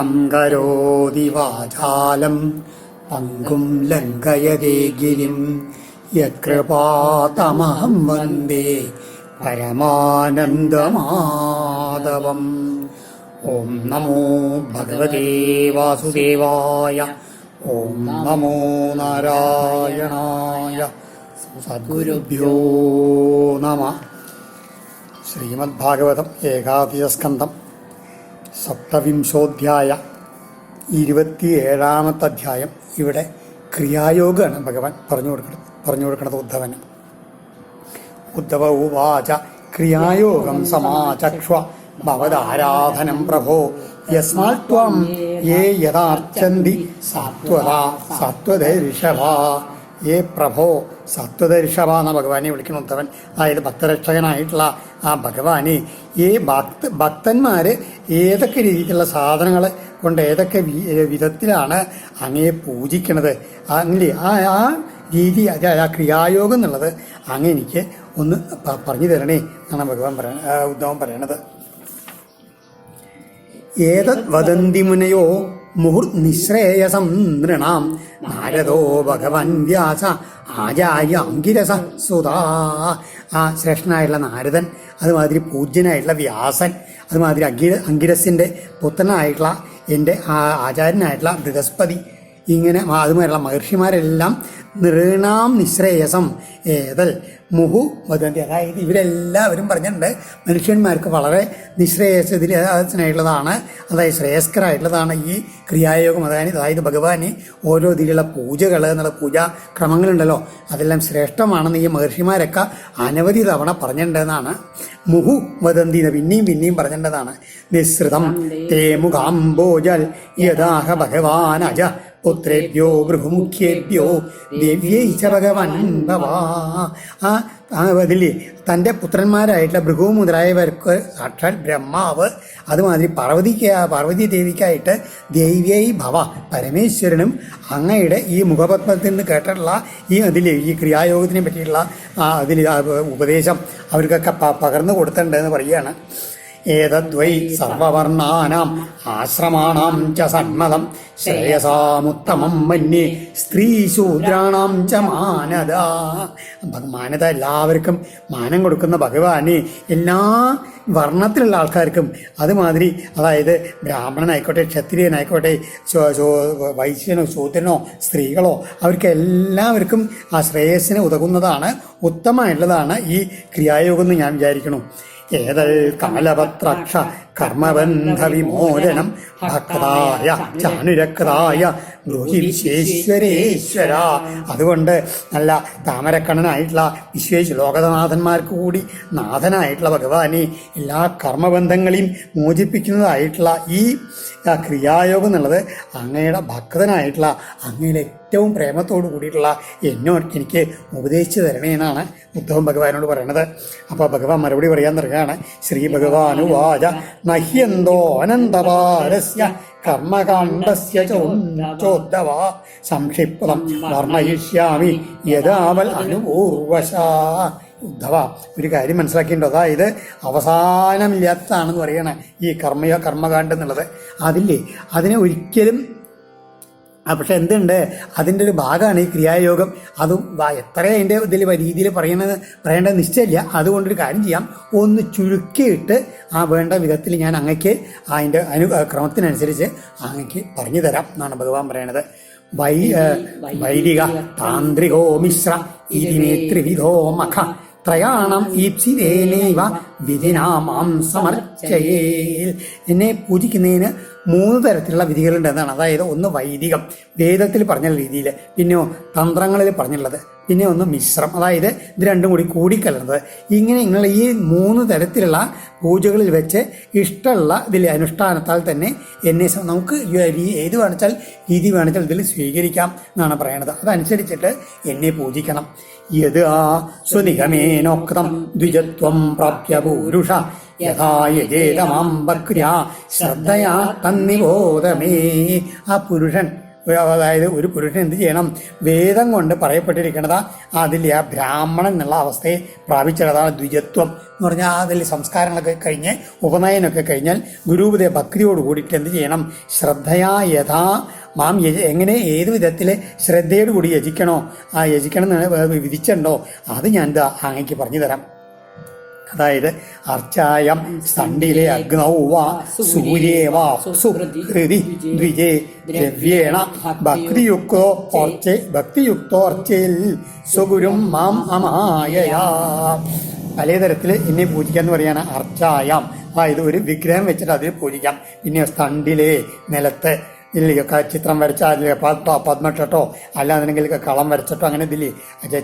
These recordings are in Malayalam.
മൂകം കരോതി വാചാലം പങ്കും ലംഘയതേ ഗിരിം യത്കൃപാതമഹം വന്ദേ പരമാനന്ദമാധവം. ഓം നമോ ഭഗവതേ വാസുദേവായ. ഓം നമോ നാരായണായ. സദ്ഗുരുഭ്യോ നമഃ. ശ്രീമദ്ഭാഗവതം ഏകാദശസ്കന്ധം സപ്തവിംശോധ്യായ 27ാമത്തെ അധ്യായം. ഇവിടെ ക്രിയായോഗമാണ് ഭഗവാൻ പറഞ്ഞു കൊടുക്കുന്നത് ഉദ്ധവന്. ഉദ്ധവ ഉവാച ക്രിയായോഗം സമാചക്ഷ്വ ഭവദാരാധനം പ്രഭോ യസ്മാത് ത്വം യേ യഥാർച്ചന്തി സത്വദർശഭ. ഏ പ്രഭോ സത്വദർശഭ എന്ന ഭഗവാനെ വിളിക്കുന്ന ഉദ്ധവൻ. അതായത് ഭക്തരക്ഷകനായിട്ടുള്ള ആ ഭഗവാനെ ഭക്തന്മാർ ഏതൊക്കെ രീതിയിലുള്ള സാധനങ്ങൾ കൊണ്ട് ഏതൊക്കെ വിധത്തിലാണ് അങ്ങയെ പൂജിക്കണത്, അങ്ങനെ ആ രീതി, ആ ക്രിയായോഗം എന്നുള്ളത് അങ്ങ് എനിക്ക് ഒന്ന് പറഞ്ഞു തരണേ എന്നാണ് ഉദ്ധവൻ പറയണത്. ഏതത് വദന്തി മുനയോ മുഹുർനിശ്രേയസം നൃണാം നാരദോ ഭഗവൻ വ്യാസ ആചാര്യ അങ്കിരസ സുതാ. ആ ശ്രേഷ്ഠനായിട്ടുള്ള നാരദൻ, അതുമാതിരി പൂജ്യനായിട്ടുള്ള വ്യാസൻ, അതുമാതിരി അങ്കിരസിൻ്റെ പുത്രനായിട്ടുള്ള എൻ്റെ ആചാര്യനായിട്ടുള്ള ബൃഹസ്പതി, ഇങ്ങനെ അതുമായുള്ള മഹർഷിമാരെല്ലാം നൃണാം നിശ്രേയസം ഏതൽ മുഹു വദന്തി. അതായത് ഇവരെല്ലാവരും പറഞ്ഞിട്ടുണ്ട് മനുഷ്യന്മാർക്ക് വളരെ നിശ്രേയസത്തിനായിട്ടുള്ളതാണ്, അതായത് ശ്രേയസ്കരായിട്ടുള്ളതാണ് ഈ ക്രിയായോഗം. അതായത് ഭഗവാന് ഓരോ ഇതിലുള്ള പൂജകൾ എന്നുള്ള പൂജാക്രമങ്ങളുണ്ടല്ലോ, അതെല്ലാം ശ്രേഷ്ഠമാണെന്ന് ഈ മഹർഷിമാരൊക്കെ അനവധി തവണ പറഞ്ഞിട്ടുണ്ടെന്നാണ്. മുഹു വദന്തി പിന്നെയും പറഞ്ഞിട്ടുള്ളതാണ്. നിസ്സൃതം തേ മുഖാംബോജൽ യഥാഹ ഭഗവാൻ അജ പുത്രേഭ്യോ ഭൃഗുമുഖ്യേഭ്യോ ദേവ്യൈച്ച ഭഗവൻ ഭവാ. അതിൽ തൻ്റെ പുത്രന്മാരായിട്ടുള്ള ഭൃഗു മുതലായവർക്ക് സാക്ഷാൽ ബ്രഹ്മാവ്, അതുമാതിരി പാർവതി ദേവിക്കായിട്ട് ദേവ്യൈ ഭവ പരമേശ്വരനും അങ്ങയുടെ ഈ മുഖപത്മത്തിൽ നിന്ന് കേട്ടിട്ടുള്ള ഈ ക്രിയായോഗത്തിനെ പറ്റിയിട്ടുള്ള അതിൽ ഉപദേശം അവർക്കൊക്കെ പകർന്നു കൊടുത്തിട്ടുണ്ടെന്ന് പറയുകയാണ്. ഏതദ്വൈ സർവവർണ്ണാനാം ആശ്രമാണാം ച സന്മതം ശ്രേയസാമുത്തമം മന്യേ സ്ത്രീശൂദ്രാണാം ച മാനദ. മാനദ എല്ലാവർക്കും മാനം കൊടുക്കുന്ന ഭഗവാന് എല്ലാ വർണ്ണത്തിലുള്ള ആൾക്കാർക്കും, അതുമാതിരി അതായത് ബ്രാഹ്മണനായിക്കോട്ടെ ക്ഷത്രിയനായിക്കോട്ടെ വൈശ്യനോ ശൂദ്രനോ സ്ത്രീകളോ അവർക്ക് എല്ലാവർക്കും ആ ശ്രേയസ്സിന് ഉതകുന്നതാണ്, ഉത്തമമായിട്ടുള്ളതാണ് ഈ ക്രിയായോഗം എന്ന് ഞാൻ വിചാരിക്കണു. ഏതൽ കമലപത്രക്ഷ കർമ്മബന്ധ വിമോചനം ഭക്തായ ചാനുരക്തായ ബ്രൂഹി വിശ്വേശ്വരേശ്വര. അതുകൊണ്ട് നല്ല താമരക്കണ്ണനായിട്ടുള്ള ലോകനാഥന്മാർക്ക് കൂടി നാഥനായിട്ടുള്ള ഭഗവാനെ എല്ലാ കർമ്മബന്ധങ്ങളെയും മോചിപ്പിക്കുന്നതായിട്ടുള്ള ഈ ക്രിയായോഗം എന്നുള്ളത് അങ്ങയുടെ ഭക്തനായിട്ടുള്ള അങ്ങയുടെ ഏറ്റവും പ്രേമത്തോടു കൂടിയിട്ടുള്ള എനിക്ക് ഉപദേശിച്ചു തരണേ എന്നാണ് ഉദ്ധവൻ ഭഗവാനോട് പറയണത്. അപ്പോൾ ഭഗവാൻ മറുപടി പറയാൻ തുടങ്ങുകയാണ്. ശ്രീ ഭഗവാനുവാച നഹ്യന്തോ അനന്തപാരസ്യ കർമ്മകാണ്ഡസ്യ ചോദ്ധവ സംക്ഷിപ്തം വർണ്ണയിഷ്യാമി യഥാവൽ അനുപൂർവശാ. ഉദ്ധവ, ഒരു കാര്യം മനസ്സിലാക്കിയിട്ടുണ്ടോ? അതായത് അവസാനമില്ലാത്തതാണെന്ന് പറയണേ ഈ കർമ്മകാണ്ഡം എന്നുള്ളത്. അതിനെ ഒരിക്കലും പക്ഷെ എന്തുണ്ട്, അതിൻ്റെ ഒരു ഭാഗമാണ് ഈ ക്രിയായോഗം. അത് എത്ര അതിൻ്റെ രീതിയിൽ പറയേണ്ട നിശ്ചയമില്ല. അതുകൊണ്ടൊരു കാര്യം ചെയ്യാം, ഒന്ന് ചുരുക്കിയിട്ട് വേണ്ട വിധത്തിൽ ഞാൻ അങ്ങക്ക് അതിൻ്റെ ക്രമത്തിനനുസരിച്ച് അങ്ങക്ക് പറഞ്ഞു തരാം എന്നാണ് ഭഗവാൻ പറയണത്. വൈദിക താന്ത്രികോ മിശ്ര ഇതിനെ ത്രിവിധോ മഖ ത്രയാണം ഈപ്സിതേനൈവ വിധിനാമാം സമർച്ചയേൽ. എന്നെ പൂജിക്കുന്നതിന് 3 തരത്തിലുള്ള വിധികളുണ്ട് എന്നാണ്. അതായത് ഒന്ന് വൈദികം, വേദത്തിൽ പറഞ്ഞ രീതിയിൽ, പിന്നെ തന്ത്രങ്ങളിൽ പറഞ്ഞുള്ളത്, പിന്നെ ഒന്ന് മിശ്രം, അതായത് ഇത് രണ്ടും കൂടി കൂടിക്കലർന്നത്. ഇങ്ങനെ ഈ 3 തരത്തിലുള്ള പൂജകളിൽ വെച്ച് ഇഷ്ടമുള്ള ഇതിൽ അനുഷ്ഠാനത്താൽ തന്നെ എന്നെ നമുക്ക് ഏത് വേണിച്ചാൽ രീതി വേണിച്ചാൽ ഇതിൽ സ്വീകരിക്കാം എന്നാണ് പറയണത്. അതനുസരിച്ചിട്ട് എന്നെ പൂജിക്കണം. യത് സ്വനിഗമേനോക്തം ദ്വിജത്വം പ്രാപ്യ പൂരുഷ യഥായജേതമാം ഭക്ര്യാ ശ്രദ്ധയാ തന്നിബോധമേ. ആ പുരുഷൻ അതായത് ഒരു പുരുഷൻ എന്ത് ചെയ്യണം, വേദം കൊണ്ട് പറയപ്പെട്ടിരിക്കുന്നത് അതിൽ ആ ബ്രാഹ്മണൻ എന്നുള്ള അവസ്ഥയെ പ്രാപിച്ചതാണ് ദ്വിജത്വം എന്ന് പറഞ്ഞാൽ. അതിൽ സംസ്കാരങ്ങളൊക്കെ കഴിഞ്ഞ് ഉപനയനമൊക്കെ കഴിഞ്ഞാൽ ഗുരുപദ ഭക്തിയോട് കൂടിയിട്ട് എന്ത് ചെയ്യണം, ശ്രദ്ധയാ യഥാ മാം എങ്ങനെ ഏത് വിധത്തിൽ ശ്രദ്ധയോട് കൂടി യജിക്കണോ, ആ യജിക്കണം എന്ന് വിധിച്ചിട്ടുണ്ടോ അത് ഞാൻ എന്താ അങ്ങേക്ക് പറഞ്ഞു തരാം. അതായത് അർച്ചായം സ്തണ്ഡിലെ അഗ്നൗ വാ സൂര്യേ വാ സുഹൃതി ദ്വിജേ ദ്രവ്യേണ ഭക്തിയുക്തോർച്ചയിൽ സ്വഗുരും മാം അമായയാ. പലതരത്തിൽ എന്നെ പൂജിക്കാന്ന് പറയാണ് അർച്ചായം. അതായത് ഒരു വിഗ്രഹം വെച്ചിട്ട് അതിൽ പൂജിക്കാം. പിന്നെ സ്തണ്ഡിലെ നിലത്ത് ഇതിലേക്ക് ചിത്രം വരച്ച അതിൽ പദ്മട്ടോ അല്ലാന്നുണ്ടെങ്കിൽ കളം വരച്ചിട്ടോ അങ്ങനെ ഇതില്ലേ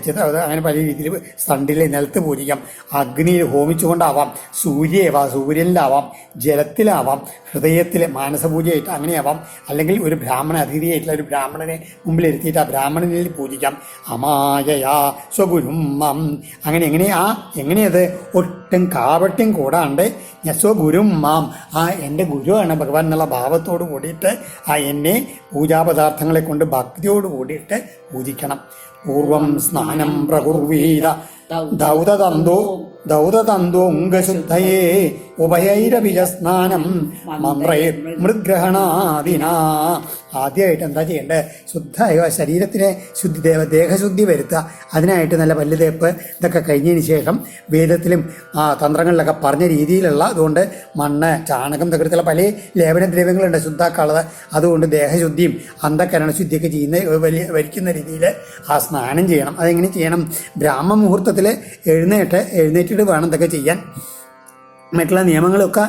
ചിത്രം അങ്ങനെ പല രീതിയിൽ സ്തണ്ടിൽ നിലത്ത് പൂജിക്കാം. അഗ്നിയിൽ ഹോമിച്ചുകൊണ്ടാവാം, സൂര്യനിലാവാം, ജലത്തിലാവാം, ഹൃദയത്തിൽ മാനസപൂജയായിട്ട് അങ്ങനെയാവാം. അല്ലെങ്കിൽ ഒരു ബ്രാഹ്മണ അതിഥിയായിട്ടുള്ള ഒരു ബ്രാഹ്മണനെ മുമ്പിലിരുത്തിയിട്ട് ആ ബ്രാഹ്മണനിൽ പൂജിക്കാം. അമായയാ സ്വഗുരും മം. അങ്ങനെ എങ്ങനെയത് ഒട്ടും കാപട്യം കൂടാണ്ട് സ്വഗുരും മാം, ആ എൻ്റെ ഗുരുവാണ് ഭഗവാൻ എന്നുള്ള ഭാവത്തോട് കൂടിയിട്ട് ആ എന്നെ പൂജാപദാർത്ഥങ്ങളെ കൊണ്ട് ഭക്തിയോട് കൂടിയിട്ട് പൂജിക്കണം. പൂർവം സ്നാനം പ്രകുർവീര ദൗതതന്തോംഗശുദ്ധയേ ഉഭയൈരവിജസ്നാനം മന്ത്രേ മൃദ്ഗ്രഹണാദിനാ. ആദ്യമായിട്ട് എന്താ ചെയ്യേണ്ടത്, ശരീരത്തിനെ ദേഹശുദ്ധി വരുത്തുക. അതിനായിട്ട് നല്ല പല്ലുതേപ്പ് ഇതൊക്കെ കഴിഞ്ഞതിന് ശേഷം വേദത്തിലും തന്ത്രങ്ങളിലൊക്കെ പറഞ്ഞ രീതിയിലുള്ള അതുകൊണ്ട് മണ്ണ്, ചാണകം തകർത്തുള്ള പല ലേപനദ്രവ്യങ്ങളുണ്ട് ശുദ്ധാക്കാനുള്ളത്. അതുകൊണ്ട് ദേഹശുദ്ധിയും അന്ധകരണ ശുദ്ധിയൊക്കെ വരിക്കുന്ന രീതിയിൽ ആ സ്നാനം ചെയ്യണം. അതെങ്ങനെ ചെയ്യണം, ബ്രാഹ്മ മുഹൂർത്തത്തിൽ എഴുന്നേറ്റിട്ട് വേണം ഇതൊക്കെ ചെയ്യാൻ. മറ്റുള്ള നിയമങ്ങളൊക്കെ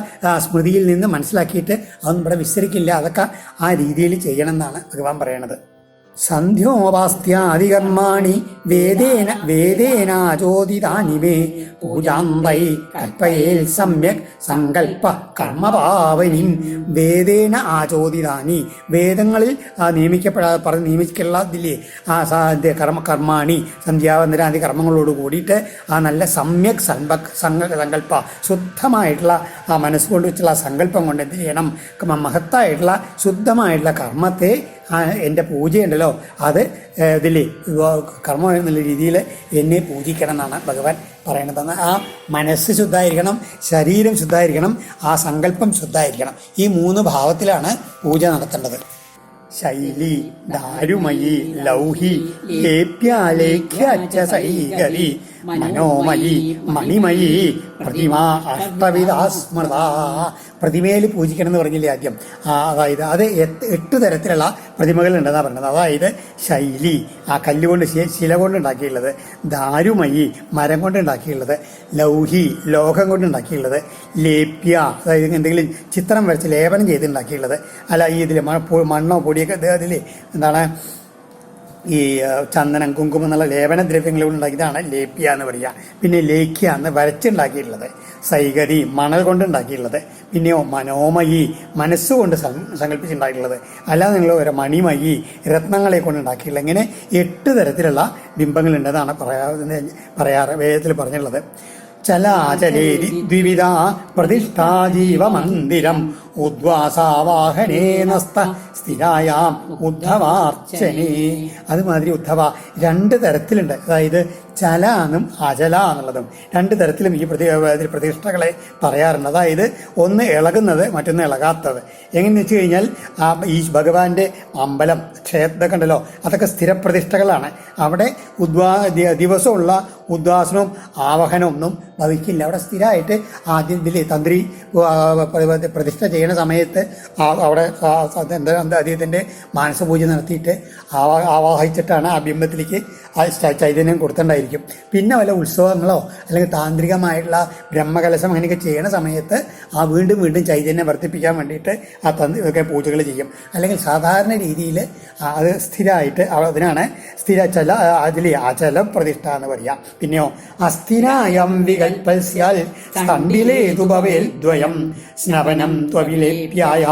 സ്മൃതിയിൽ നിന്ന് മനസ്സിലാക്കിയിട്ട് അതൊന്നും ഇവിടെ വിസ്തരിക്കില്ല. അതൊക്കെ ആ രീതിയിൽ ചെയ്യണം എന്നാണ് ഭഗവാൻ പറയണത്. സന്ധ്യോപാസ്ത്യാദികർമാണി വേദേനാചോദിതാനി മേ പൂജാന്തൈ കൽപ്പയേൽ സമ്യക് സങ്കൽപ്പ കർമ്മപാവനിം. വേദേന ആചോദിതാനി, വേദങ്ങളിൽ നിയമിക്കുള്ളതില്ലേ ആ കർമാണി സന്ധ്യാവന്തരാദി കർമ്മങ്ങളോട് കൂടിയിട്ട് ആ നല്ല സമ്യക് സങ്കല്പ ശുദ്ധമായിട്ടുള്ള ആ മനസ്സുകൊണ്ട് വെച്ചുള്ള സങ്കല്പം കൊണ്ട് എന്ത് ചെയ്യണം, മഹത്തായിട്ടുള്ള ശുദ്ധമായിട്ടുള്ള കർമ്മത്തെ എൻ്റെ പൂജയുണ്ടല്ലോ അത് ഇതില്ലേ കർമ്മം എന്നുള്ള രീതിയിൽ എന്നെ പൂജിക്കണം എന്നാണ് ഭഗവാൻ പറയണത്. ആ മനസ്സ് ശുദ്ധമായിരിക്കണം, ശരീരം ശുദ്ധമായിരിക്കണം, ആ സങ്കല്പം ശുദ്ധമായിരിക്കണം. ഈ 3 ഭാവത്തിലാണ് പൂജ നടത്തേണ്ടത്. ശൈലി ദാരുമയി ലൗഹി ലേപ്യാലേഖ്യൈകരി മനോമയി മണിമയി പ്രതിമ അഷ്ടവിധാസ്മൃത. പ്രതിമയിൽ പൂജിക്കണം എന്ന് പറഞ്ഞില്ലേ ആദ്യം. അതായത് അത് 8 തരത്തിലുള്ള പ്രതിമകളുണ്ടെന്നാണ് പറഞ്ഞത്. അതായത് ശൈലി ആ കല്ലുകൊണ്ട് ശില കൊണ്ട് ഉണ്ടാക്കിയുള്ളത്, ദാരുമയി മരം കൊണ്ട് ഉണ്ടാക്കിയുള്ളത്, ലൗഹി ലോഹം കൊണ്ട് ഉണ്ടാക്കിയുള്ളത്, ലേപ്യ അതായത് എന്തെങ്കിലും ചിത്രം വരച്ച് ലേപനം ചെയ്ത് ഉണ്ടാക്കിയുള്ളത്. അല്ല ഈ ഇതിൽ മണ്ണോ പൊടിയൊക്കെ അതിൽ എന്താണ് ഈ ചന്ദനം കുങ്കുമം എന്നുള്ള ലേപന ദ്രവ്യങ്ങൾ കൊണ്ട് ഉണ്ടാക്കിയതാണ് ലേപ്യ എന്ന് പറയുക. പിന്നെ ലേഖ്യ എന്ന് വരച്ചുണ്ടാക്കിയിട്ടുള്ളത്, സൈകരി മണൽ കൊണ്ട് ഉണ്ടാക്കിയിട്ടുള്ളത്, പിന്നെയോ മനോമയി മനസ്സുകൊണ്ട് സങ്കല്പിച്ചുണ്ടാക്കിയിട്ടുള്ളത്, അല്ലാതെ നിങ്ങൾ ഒരു മണിമയി രത്നങ്ങളെ കൊണ്ട് ഉണ്ടാക്കിയിട്ടുള്ളത്. ഇങ്ങനെ 8 തരത്തിലുള്ള ബിംബങ്ങളുണ്ടെന്നാണ് പറയാറ് വേദത്തിൽ പറഞ്ഞിട്ടുള്ളത്. ചലാചലേരി ദ്വിവിധ പ്രതിഷ്ഠാജീവ മന്ദിരം ഉദ്വാസാവാഹനേനസ്ത സ്ഥിരായാം ഉദ്ധവാർച്ചനേ. അതുമാതിരി ഉദ്ധവ 2 തരത്തിലുണ്ട്. അതായത് ചല എന്നും അചല എന്നുള്ളതും 2 തരത്തിലും ഈ പ്രതിഷ്ഠകളെ പറയാറുണ്ട്. അതായത് ഒന്ന് ഇളകുന്നത്, മറ്റൊന്ന് ഇളകാത്തത്. എങ്ങനെയെന്ന് വെച്ച് കഴിഞ്ഞാൽ ഈ ഭഗവാന്റെ അമ്പലം ക്ഷേത്രമൊക്കെ ഉണ്ടല്ലോ അതൊക്കെ സ്ഥിരപ്രതിഷ്ഠകളാണ്. അവിടെ ദിവസമുള്ള ഉദ്വാസനവും ആവഹനവും ഒന്നും ഭവിക്കില്ല. അവിടെ സ്ഥിരമായിട്ട് ആദ്യം ഇതിൽ തന്ത്രി പ്രതിഷ്ഠ ചെയ്യുന്ന സമയത്ത് അവിടെ അദ്ദേഹത്തിൻ്റെ മാനസപൂജ നടത്തിയിട്ട് ആവാഹിച്ചിട്ടാണ് ആ ബിംബത്തിലേക്ക് ആ ചൈതന്യം കൊടുത്തിട്ടുണ്ടായിരിക്കും. പിന്നെ വല്ല ഉത്സവങ്ങളോ അല്ലെങ്കിൽ താന്ത്രികമായിട്ടുള്ള ബ്രഹ്മകലശം അങ്ങനെയൊക്കെ ചെയ്യുന്ന സമയത്ത് ആ വീണ്ടും ചൈതന്യം വർദ്ധിപ്പിക്കാൻ വേണ്ടിയിട്ട് ആ ഇതൊക്കെ പൂജകൾ ചെയ്യും. അല്ലെങ്കിൽ സാധാരണ രീതിയിൽ അത് സ്ഥിരമായിട്ട് അതിനാണ് സ്ഥിരചല അതിലെ അചല പ്രതിഷ്ഠ എന്ന് പറയാം. പിന്നെയോ അസ്ഥിരായം വികൽപ്പസ്യാൽ സ്തംഭിലേതു ഭവേൽ ദ്വയം സ്നപനം ത്വവിലേപ്യായം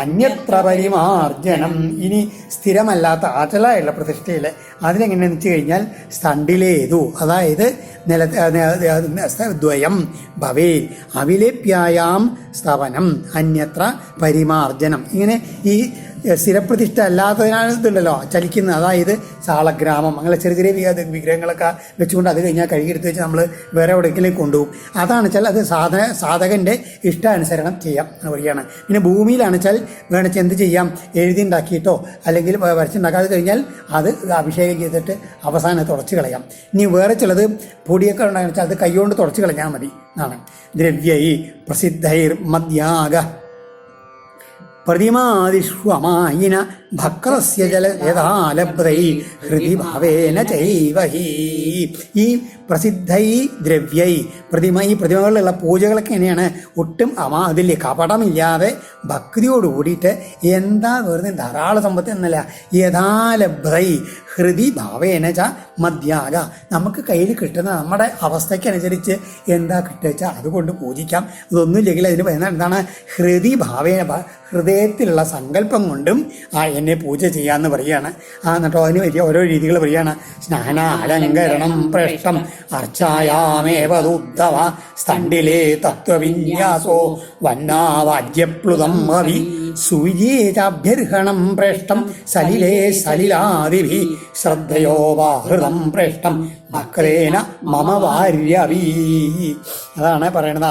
അന്യത്ര പരിമാർജനം. ഇനി സ്ഥിരമല്ലാത്ത ആചലായുള്ള പ്രതിഷ്ഠയിൽ അതിനെങ്ങനെയാണെന്ന് വെച്ച് കഴിഞ്ഞാൽ സ്തണ്ടിലേതു അതായത് ദ്വയം ഭവേൽ അവിലേപ്യായാം സ്തവനം അന്യത്ര പരിമാർജനം. ഇങ്ങനെ ഈ സ്ഥിരപ്രതിഷ്ഠ അല്ലാത്തതിനാണ് ഇതുണ്ടല്ലോ ചലിക്കുന്നത്. അതായത് സാളഗ്രാമം അങ്ങനെ ചെറിയ ചെറിയ വിഗ്രഹങ്ങളൊക്കെ വെച്ചുകൊണ്ട് അത് കഴിഞ്ഞാൽ കഴുകിയെടുത്ത് വെച്ച് നമ്മൾ വേറെ എവിടേക്കെങ്കിലും കൊണ്ടുപോകും. അതാണ് വെച്ചാൽ അത് സാധകൻ്റെ ഇഷ്ടാനുസരണം ചെയ്യാം എന്ന് പറയുകയാണ്. പിന്നെ ഭൂമിയിലാണ് വെച്ചാൽ വേണമെച്ചാൽ എന്ത് ചെയ്യാം, എഴുതി ഉണ്ടാക്കിയിട്ടോ അല്ലെങ്കിൽ വരച്ചുണ്ടാക്കാതെ കഴിഞ്ഞാൽ അത് അഭിഷേകം ചെയ്തിട്ട് അവസാനം തുടച്ച് കളയാം. ഇനി വേറെ ചിലത് പൊടിയൊക്കെ ഉണ്ടാകുന്ന വെച്ചാൽ അത് കൈകൊണ്ട് തുടച്ച് കളഞ്ഞാൽ മതി എന്നാണ്. ദ്രവ്യൈ പ്രസിദ്ധൈർ മദ്യാഗ പ്രതിമാദിഷ്വമായിന ഭക്രസ്യ ജല യഥാലബ്ധൈ ഹൃദി ഭാവേന ചൈവഹി. ഈ പ്രസിദ്ധൈ ദ്രവ്യൈ ഈ പ്രതിമകളിലുള്ള പൂജകളൊക്കെ എങ്ങനെയാണ്, ഒട്ടും അതിൽ കപടമില്ലാതെ ഭക്തിയോട് കൂടിയിട്ട് എന്താ വെറുതെ ധാരാളം സമ്പത്ത് എന്നല്ല, യഥാലബ്ധൈ ഹൃദി ഭാവേന ച മദ്യാഗ നമുക്ക് കയ്യിൽ കിട്ടുന്ന നമ്മുടെ അവസ്ഥയ്ക്കനുസരിച്ച് എന്താ കിട്ടുക അതുകൊണ്ട് പൂജിക്കാം. ഇതൊന്നുമില്ലെങ്കിൽ അതിന് എന്താണ് ഹൃദി ഭാവേന ഹൃദയത്തിലുള്ള സങ്കല്പം കൊണ്ടും എന്നെ പൂജ ചെയ്യാമെന്ന് പറയുകയാണ്. എന്നിട്ടോ അതിന് വലിയ ഓരോ രീതികൾ പറയുകയാണ്. സ്നാനാലങ്കരണം പ്രേഷ്ടം അർച്ചായാമേവദുദ്ധവ സ്തണ്ടിലേ തത്വവിന്യാസോ വന്നാവാജ്യപ്ലുതം ഭവി സൂര്യേചാഭ്യർഹണം പ്രേഷ്ടം സലിലേ സലിലാദിഭി ശ്രദ്ധയോവാഹൃതം പ്രേഷ്ടം ഭക്രേന മമ വാര്യവീ. അതാണ് പറയണത്.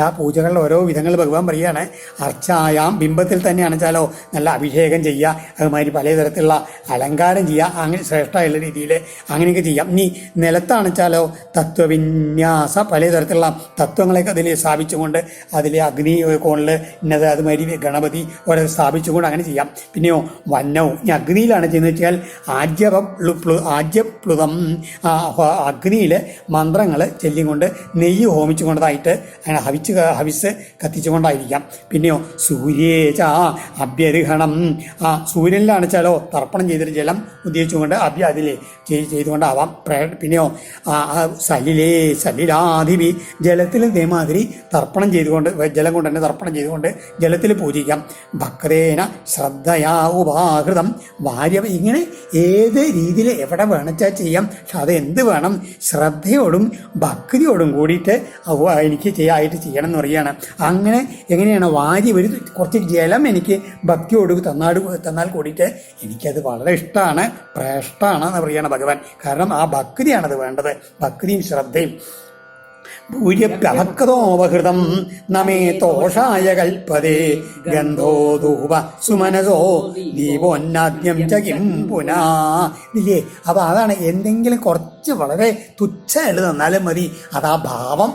ആ പൂജകളുടെ ഓരോ വിധങ്ങൾ ഭഗവാൻ പറയുകയാണ്. അർച്ചായാം ബിംബത്തിൽ തന്നെയാണ് വെച്ചാലോ നല്ല അഭിഷേകം ചെയ്യുക, അതുമാതിരി പലതരത്തിലുള്ള അലങ്കാരം ചെയ്യുക, അങ്ങനെ ശ്രേഷ്ഠമായുള്ള രീതിയിൽ അങ്ങനെയൊക്കെ ചെയ്യാം. ഇനി നിലത്താണ് വെച്ചാലോ തത്വവിന്യാസ പലതരത്തിലുള്ള തത്വങ്ങളൊക്കെ അതിൽ സ്ഥാപിച്ചുകൊണ്ട് അതിൽ അഗ്നി കോണിൽ ഇന്നത് അതുമാതിരി ഗണപതി ഓരോ സ്ഥാപിച്ചുകൊണ്ട് അങ്ങനെ ചെയ്യാം. പിന്നെയോ വന്നവും ഇനി അഗ്നിയിലാണ് ചെയ്യുന്നത് വെച്ചാൽ ആജ്യപ്ലുതം അഗ്നിയിൽ മന്ത്രങ്ങൾ ചൊല്ലിക്കൊണ്ട് നെയ്യ് ഹോമിച്ചുകൊണ്ടതായിട്ട് അങ്ങനെ ഹവിസ് കത്തിച്ചുകൊണ്ടായിരിക്കാം. പിന്നെയോ സൂര്യേച അഭ്യർഹണം സൂര്യനിലാണ് വെച്ചാലോ തർപ്പണം ചെയ്തിട്ട് ജലം ഉദ്ദേശിച്ചുകൊണ്ട് അതിൽ ചെയ്തുകൊണ്ടാവാം. പിന്നെയോ സലിലേ സലിലാധിപി ജലത്തിൽ ഇതേമാതിരി തർപ്പണം ചെയ്തുകൊണ്ട് ജലം കൊണ്ട് തന്നെ തർപ്പണം ചെയ്തുകൊണ്ട് ജലത്തിൽ പൂജിക്കാം. ഭക്തേന ശ്രദ്ധയാ ഉപാകൃതം വാര്യ ഇങ്ങനെ ഏത് രീതിയിൽ എവിടെ വേണച്ചാൽ ചെയ്യാം. പക്ഷെ അത് എന്ത് വേണം, ശ്രദ്ധയോടും ഭക്തിയോടും കൂടിയിട്ട് എനിക്ക് ആയിട്ട് ചെയ്യണം എന്ന് പറയുകയാണ്. അങ്ങനെ എങ്ങനെയാണ് ഒരു കുറച്ച് ജലം എനിക്ക് ഭക്തിയോട് തന്നാൽ കൂടിയിട്ട് എനിക്കത് വളരെ ഇഷ്ടമാണ്, പ്രേഷ്ഠമാണ് എന്ന് പറയുകയാണ് ഭഗവാൻ. കാരണം ആ ഭക്തിയാണത് വേണ്ടത്, ഭക്തിയും ശ്രദ്ധയും. ഭൂര്യപ്യഭക്തോപഹൃതം നമേ തോഷായ കൽപ്പതേ ഗന്ധോ ധൂപ സുമനസോ ദീപോന്നാദ്യം ച കിം പുനാ. ഇല്ലേ, അപ്പോൾ അതാണ് എന്തെങ്കിലും കുറച്ച് വളരെ തുച്ഛമായിട്ട് തന്നാലും മതി. അതാ ഭാവം,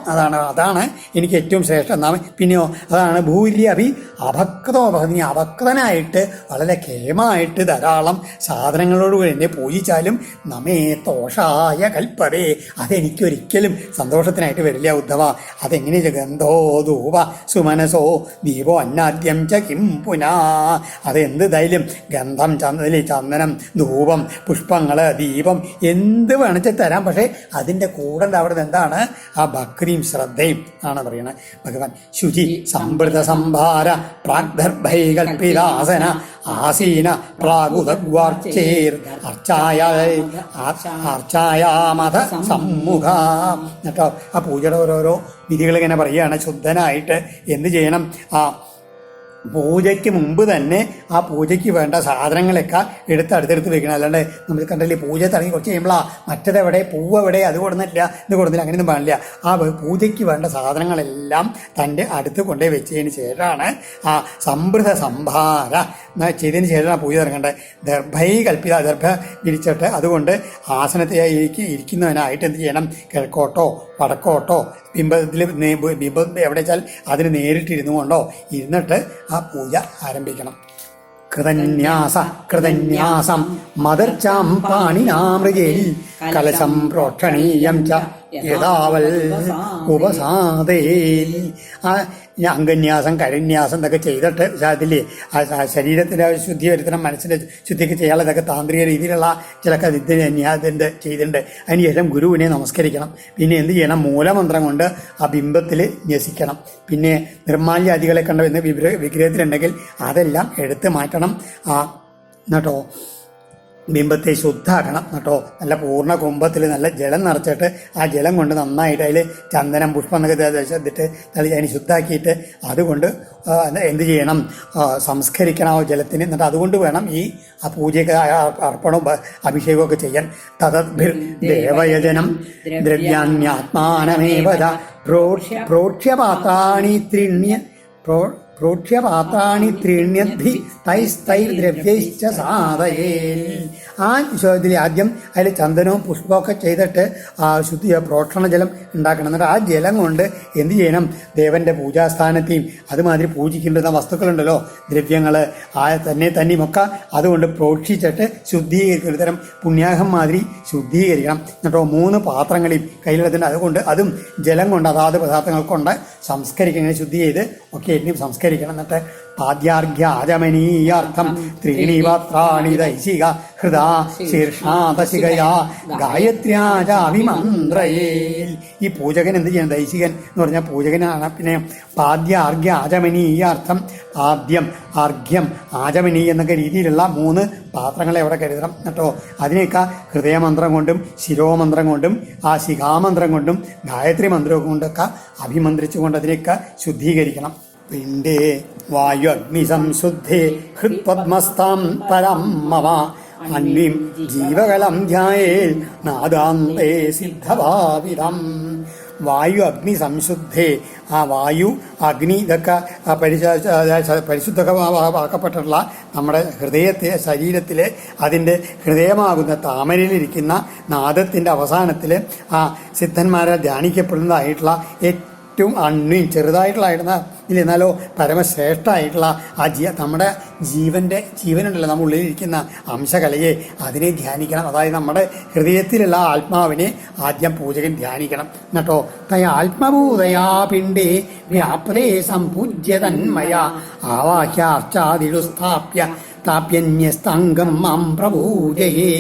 അതാണ് എനിക്ക് ഏറ്റവും ശ്രേഷ്ഠം. പിന്നെയോ അതാണ് ഭൂര്യഭി അഭക്തോപഹൃതി അഭക്തനായിട്ട് വളരെ കേമായിട്ട് ധാരാളം സാധനങ്ങളോടുകൂടി എന്നെ പൂജിച്ചാലും നമേ തോഷായ കൽപ്പതേ അതെനിക്കൊരിക്കലും സന്തോഷത്തിനായിട്ട് വരില്ല ഉദ്ധവ. അതെങ്ങനെ ഗന്ധോ ധൂപ സുമനസോ ദീപോ അന്നാദ്യം ച കിം പുനാ. അതെന്ത് ധൈര്യം, ഗന്ധം ചന്ദനം ധൂപം പുഷ്പങ്ങൾ ദീപം എന്ത് വേണമെച്ചാൽ തരാം. പക്ഷേ അതിൻ്റെ കൂടെ ഉണ്ടാവുന്നത് എന്താണ്, ആ ഭക്തിയും ശ്രദ്ധയും ആണ് പറയണത് ഭഗവാൻ. ശുചി സംവൃത സംഭാര പ്രാഗ്ദർഭൈകൽപിതാസന ആസീന പ്രാഗുദഗ്വാർച്ചേർ അർച്ചായാമത സമ്മുഖ. എന്നിട്ടോ ആ പൂജയുടെ ഓരോരോ വിധികൾ ഇങ്ങനെ പറയുകയാണ്. ശുദ്ധനായിട്ട് എന്ത് ചെയ്യണം, പൂജയ്ക്ക് മുമ്പ് തന്നെ ആ പൂജയ്ക്ക് വേണ്ട സാധനങ്ങളൊക്കെ അടുത്തെടുത്ത് വെക്കണം. അല്ലാണ്ട് നമ്മൾ കണ്ടല്ലേ പൂജ തുടങ്ങി കുറച്ച് കഴിയുമ്പോഴാ മറ്റതെവിടെ പൂവെവിടെ അത് കൊടുന്നിട്ടില്ല ഇത് കൊടുന്നില്ല അങ്ങനെയൊന്നും പാടില്ല. ആ പൂജയ്ക്ക് വേണ്ട സാധനങ്ങളെല്ലാം തൻ്റെ അടുത്ത് കൊണ്ടേ വെച്ചതിന് ശേഷമാണ് ആ സമൃദ്ധ സംഭാര ചെയ്തതിന് ശേഷമാണ് പൂജ തുടങ്ങേണ്ടത്. ദർഭൈ കൽപ്പിത ദർഭ വിരിച്ചിട്ട് അതുകൊണ്ട് ആസനത്തെ ഇരിക്കുന്നവനായിട്ട് എന്ത് ചെയ്യണം, കിഴക്കോട്ടോ വടക്കോട്ടോ ബിംബത്തിൽ ബിംബം എവിടെ വെച്ചാൽ അതിന് നേരിട്ടിരുന്നു കൊണ്ടോ ഇരുന്നിട്ട് ആ പൂജ ആരംഭിക്കണം. കൃതന്യാസം മദർച്ചാം പാണിനാമൃജേൽ കലശം പ്രോക്ഷണീയം ച യഥാവൽ ഉപസാദേ. അംഗന്യാസം കരന്യാസം ഇതൊക്കെ ചെയ്തിട്ട് അതില്ലേ ശരീരത്തിൻ്റെ ശുദ്ധി വരുത്തണം, മനസ്സിൻ്റെ ശുദ്ധിക്ക് ചെയ്യാനുള്ളതൊക്കെ താന്ത്രിക രീതിയിലുള്ള ചില ഇതിൻ്റെ ചെയ്തിട്ടുണ്ട്. അതിനുശേഷം ഗുരുവിനെ നമസ്കരിക്കണം. പിന്നെ എന്ത് ചെയ്യണം, മൂലമന്ത്രം കൊണ്ട് ആ ബിംബത്തിൽ ന്യസിക്കണം. പിന്നെ നിർമ്മാല്യാദികളെ കണ്ട വിഗ്രഹത്തിലുണ്ടെങ്കിൽ അതെല്ലാം എടുത്ത് മാറ്റണം. എന്നിട്ടോ ബിംബത്തെ ശുദ്ധാക്കണം കേട്ടോ. നല്ല പൂർണ്ണ കുംഭത്തിൽ നല്ല ജലം നിറച്ചിട്ട് ആ ജലം കൊണ്ട് നന്നായിട്ട് അതിൽ ചന്ദനം പുഷ്പം എന്നൊക്കെ ഇതിട്ട് അതിന് ശുദ്ധാക്കിയിട്ട് അതുകൊണ്ട് എന്ത് ചെയ്യണം, സംസ്കരിക്കണം ആ ജലത്തിന്. എന്നിട്ട് അതുകൊണ്ട് വേണം ഈ ആ പൂജയ്ക്ക് അർപ്പണവും അഭിഷേകമൊക്കെ ചെയ്യാൻ. തദ്ഭിർ ദേവയജനം ദ്രവ്യാന്യാത്മാനമേവ പ്രോക്ഷ്യപാത്രാണി പ്രോക്ഷ്യപാത്രാണി ത്രീണ്യദ്ധി തൈസ്തൈർദ്രവ്യൈശ്ച സാധയേ. ആ വിശ്വാസത്തിൽ ആദ്യം അതിൽ ചന്ദനവും പുഷ്പമൊക്കെ ചെയ്തിട്ട് ആ പ്രോക്ഷണ ജലം ഉണ്ടാക്കണം. എന്നിട്ട് ആ ജലം കൊണ്ട് എന്ത് ചെയ്യണം, ദേവന്റെ പൂജാസ്ഥാനത്തെയും അതുമാതിരി പൂജിക്കേണ്ടുന്ന വസ്തുക്കളുണ്ടല്ലോ, ദ്രവ്യങ്ങൾ തന്നെയുമൊക്കെ അതുകൊണ്ട് പ്രോക്ഷിച്ചിട്ട് ശുദ്ധീകരിക്കും. ഒരു തരം പുണ്യാഹം മാതിരി ശുദ്ധീകരിക്കണം. എന്നിട്ടോ 3 പാത്രങ്ങളെയും കയ്യിലെടുത്തിട്ട് അതുകൊണ്ട് അതും ജലം കൊണ്ട് അതാത് പദാർത്ഥങ്ങൾ കൊണ്ട് സംസ്കരിക്കണം. ഇങ്ങനെ ശുദ്ധി ചെയ്ത് ഒക്കെ എന്നെയും സംസ്കരിക്കണം. എന്നിട്ട് പാദ്യാർഘ്യാചമനീയാർത്ഥം ത്രീണി പാത്രാണി ദൈശിക ഹൃദാ ശീർഷാദശികയാ ഗായത്ര്യാചാഭിമന്ത്രയേ. ഈ പൂജകൻ എന്ത് ചെയ്യണം, ദൈശികൻ എന്ന് പറഞ്ഞാൽ പൂജകനാണ്. പിന്നെ പാദ്യാർഘ്യ ആചമനീയാർത്ഥം പാദ്യം അർഘ്യം ആചമനീ എന്നൊക്കെ രീതിയിലുള്ള 3 പാത്രങ്ങളെ അവിടെ കരുതണം കേട്ടോ. അതിനെയൊക്കെ ഹൃദയമന്ത്രം കൊണ്ടും ശിരോമന്ത്രം കൊണ്ടും ആ ശിഖാമന്ത്രം കൊണ്ടും ഗായത്രി മന്ത്രം കൊണ്ടൊക്കെ അഭിമന്ത്രിച്ചുകൊണ്ട് അതിനെയൊക്കെ ശുദ്ധീകരിക്കണം. പിണ്ടേ വായു അഗ്നി സംശുദ്ധേ ഹൃത്പദ്മസ്താം പരം മമ അന്വിം ജീവകലം ധ്യായേൽ നാദാന്തേ സിദ്ധഭാവിതം. വായു അഗ്നി സംശുദ്ധേ, ആ വായു അഗ്നി ഇതൊക്കെ പരിശുദ്ധമാക്കപ്പെട്ടിട്ടുള്ള നമ്മുടെ ഹൃദയത്തെ ശരീരത്തിൽ അതിൻ്റെ ഹൃദയമാകുന്ന താമരയിലിരിക്കുന്ന നാദത്തിൻ്റെ അവസാനത്തിൽ ആ സിദ്ധന്മാരെ ധ്യാനിക്കപ്പെടുന്നതായിട്ടുള്ള ഏറ്റവും അണ്ണിയും ചെറുതായിട്ടുള്ളതായിരുന്ന ഇല്ലെന്നാലോ പരമശ്രേഷ്ഠമായിട്ടുള്ള ആ നമ്മുടെ ജീവനുണ്ടല്ലോ, നമ്മുടെ ഉള്ളിലിരിക്കുന്ന അംശകലയെ അതിനെ ധ്യാനിക്കണം. അതായത് നമ്മുടെ ഹൃദയത്തിലുള്ള ആത്മാവിനെ ആദ്യം പൂജകൻ ധ്യാനിക്കണം കേട്ടോ. തയ ആത്മഭൂതയാ പിണ്ടേ വ്യാപ്തേ സംപൂജ്യ തന്മയ ആവാഹ്യാർച്ചാദിഷു സ്ഥാപ്യ താപ്യന്യസ്തംഗം മാം പ്രപൂജയേ.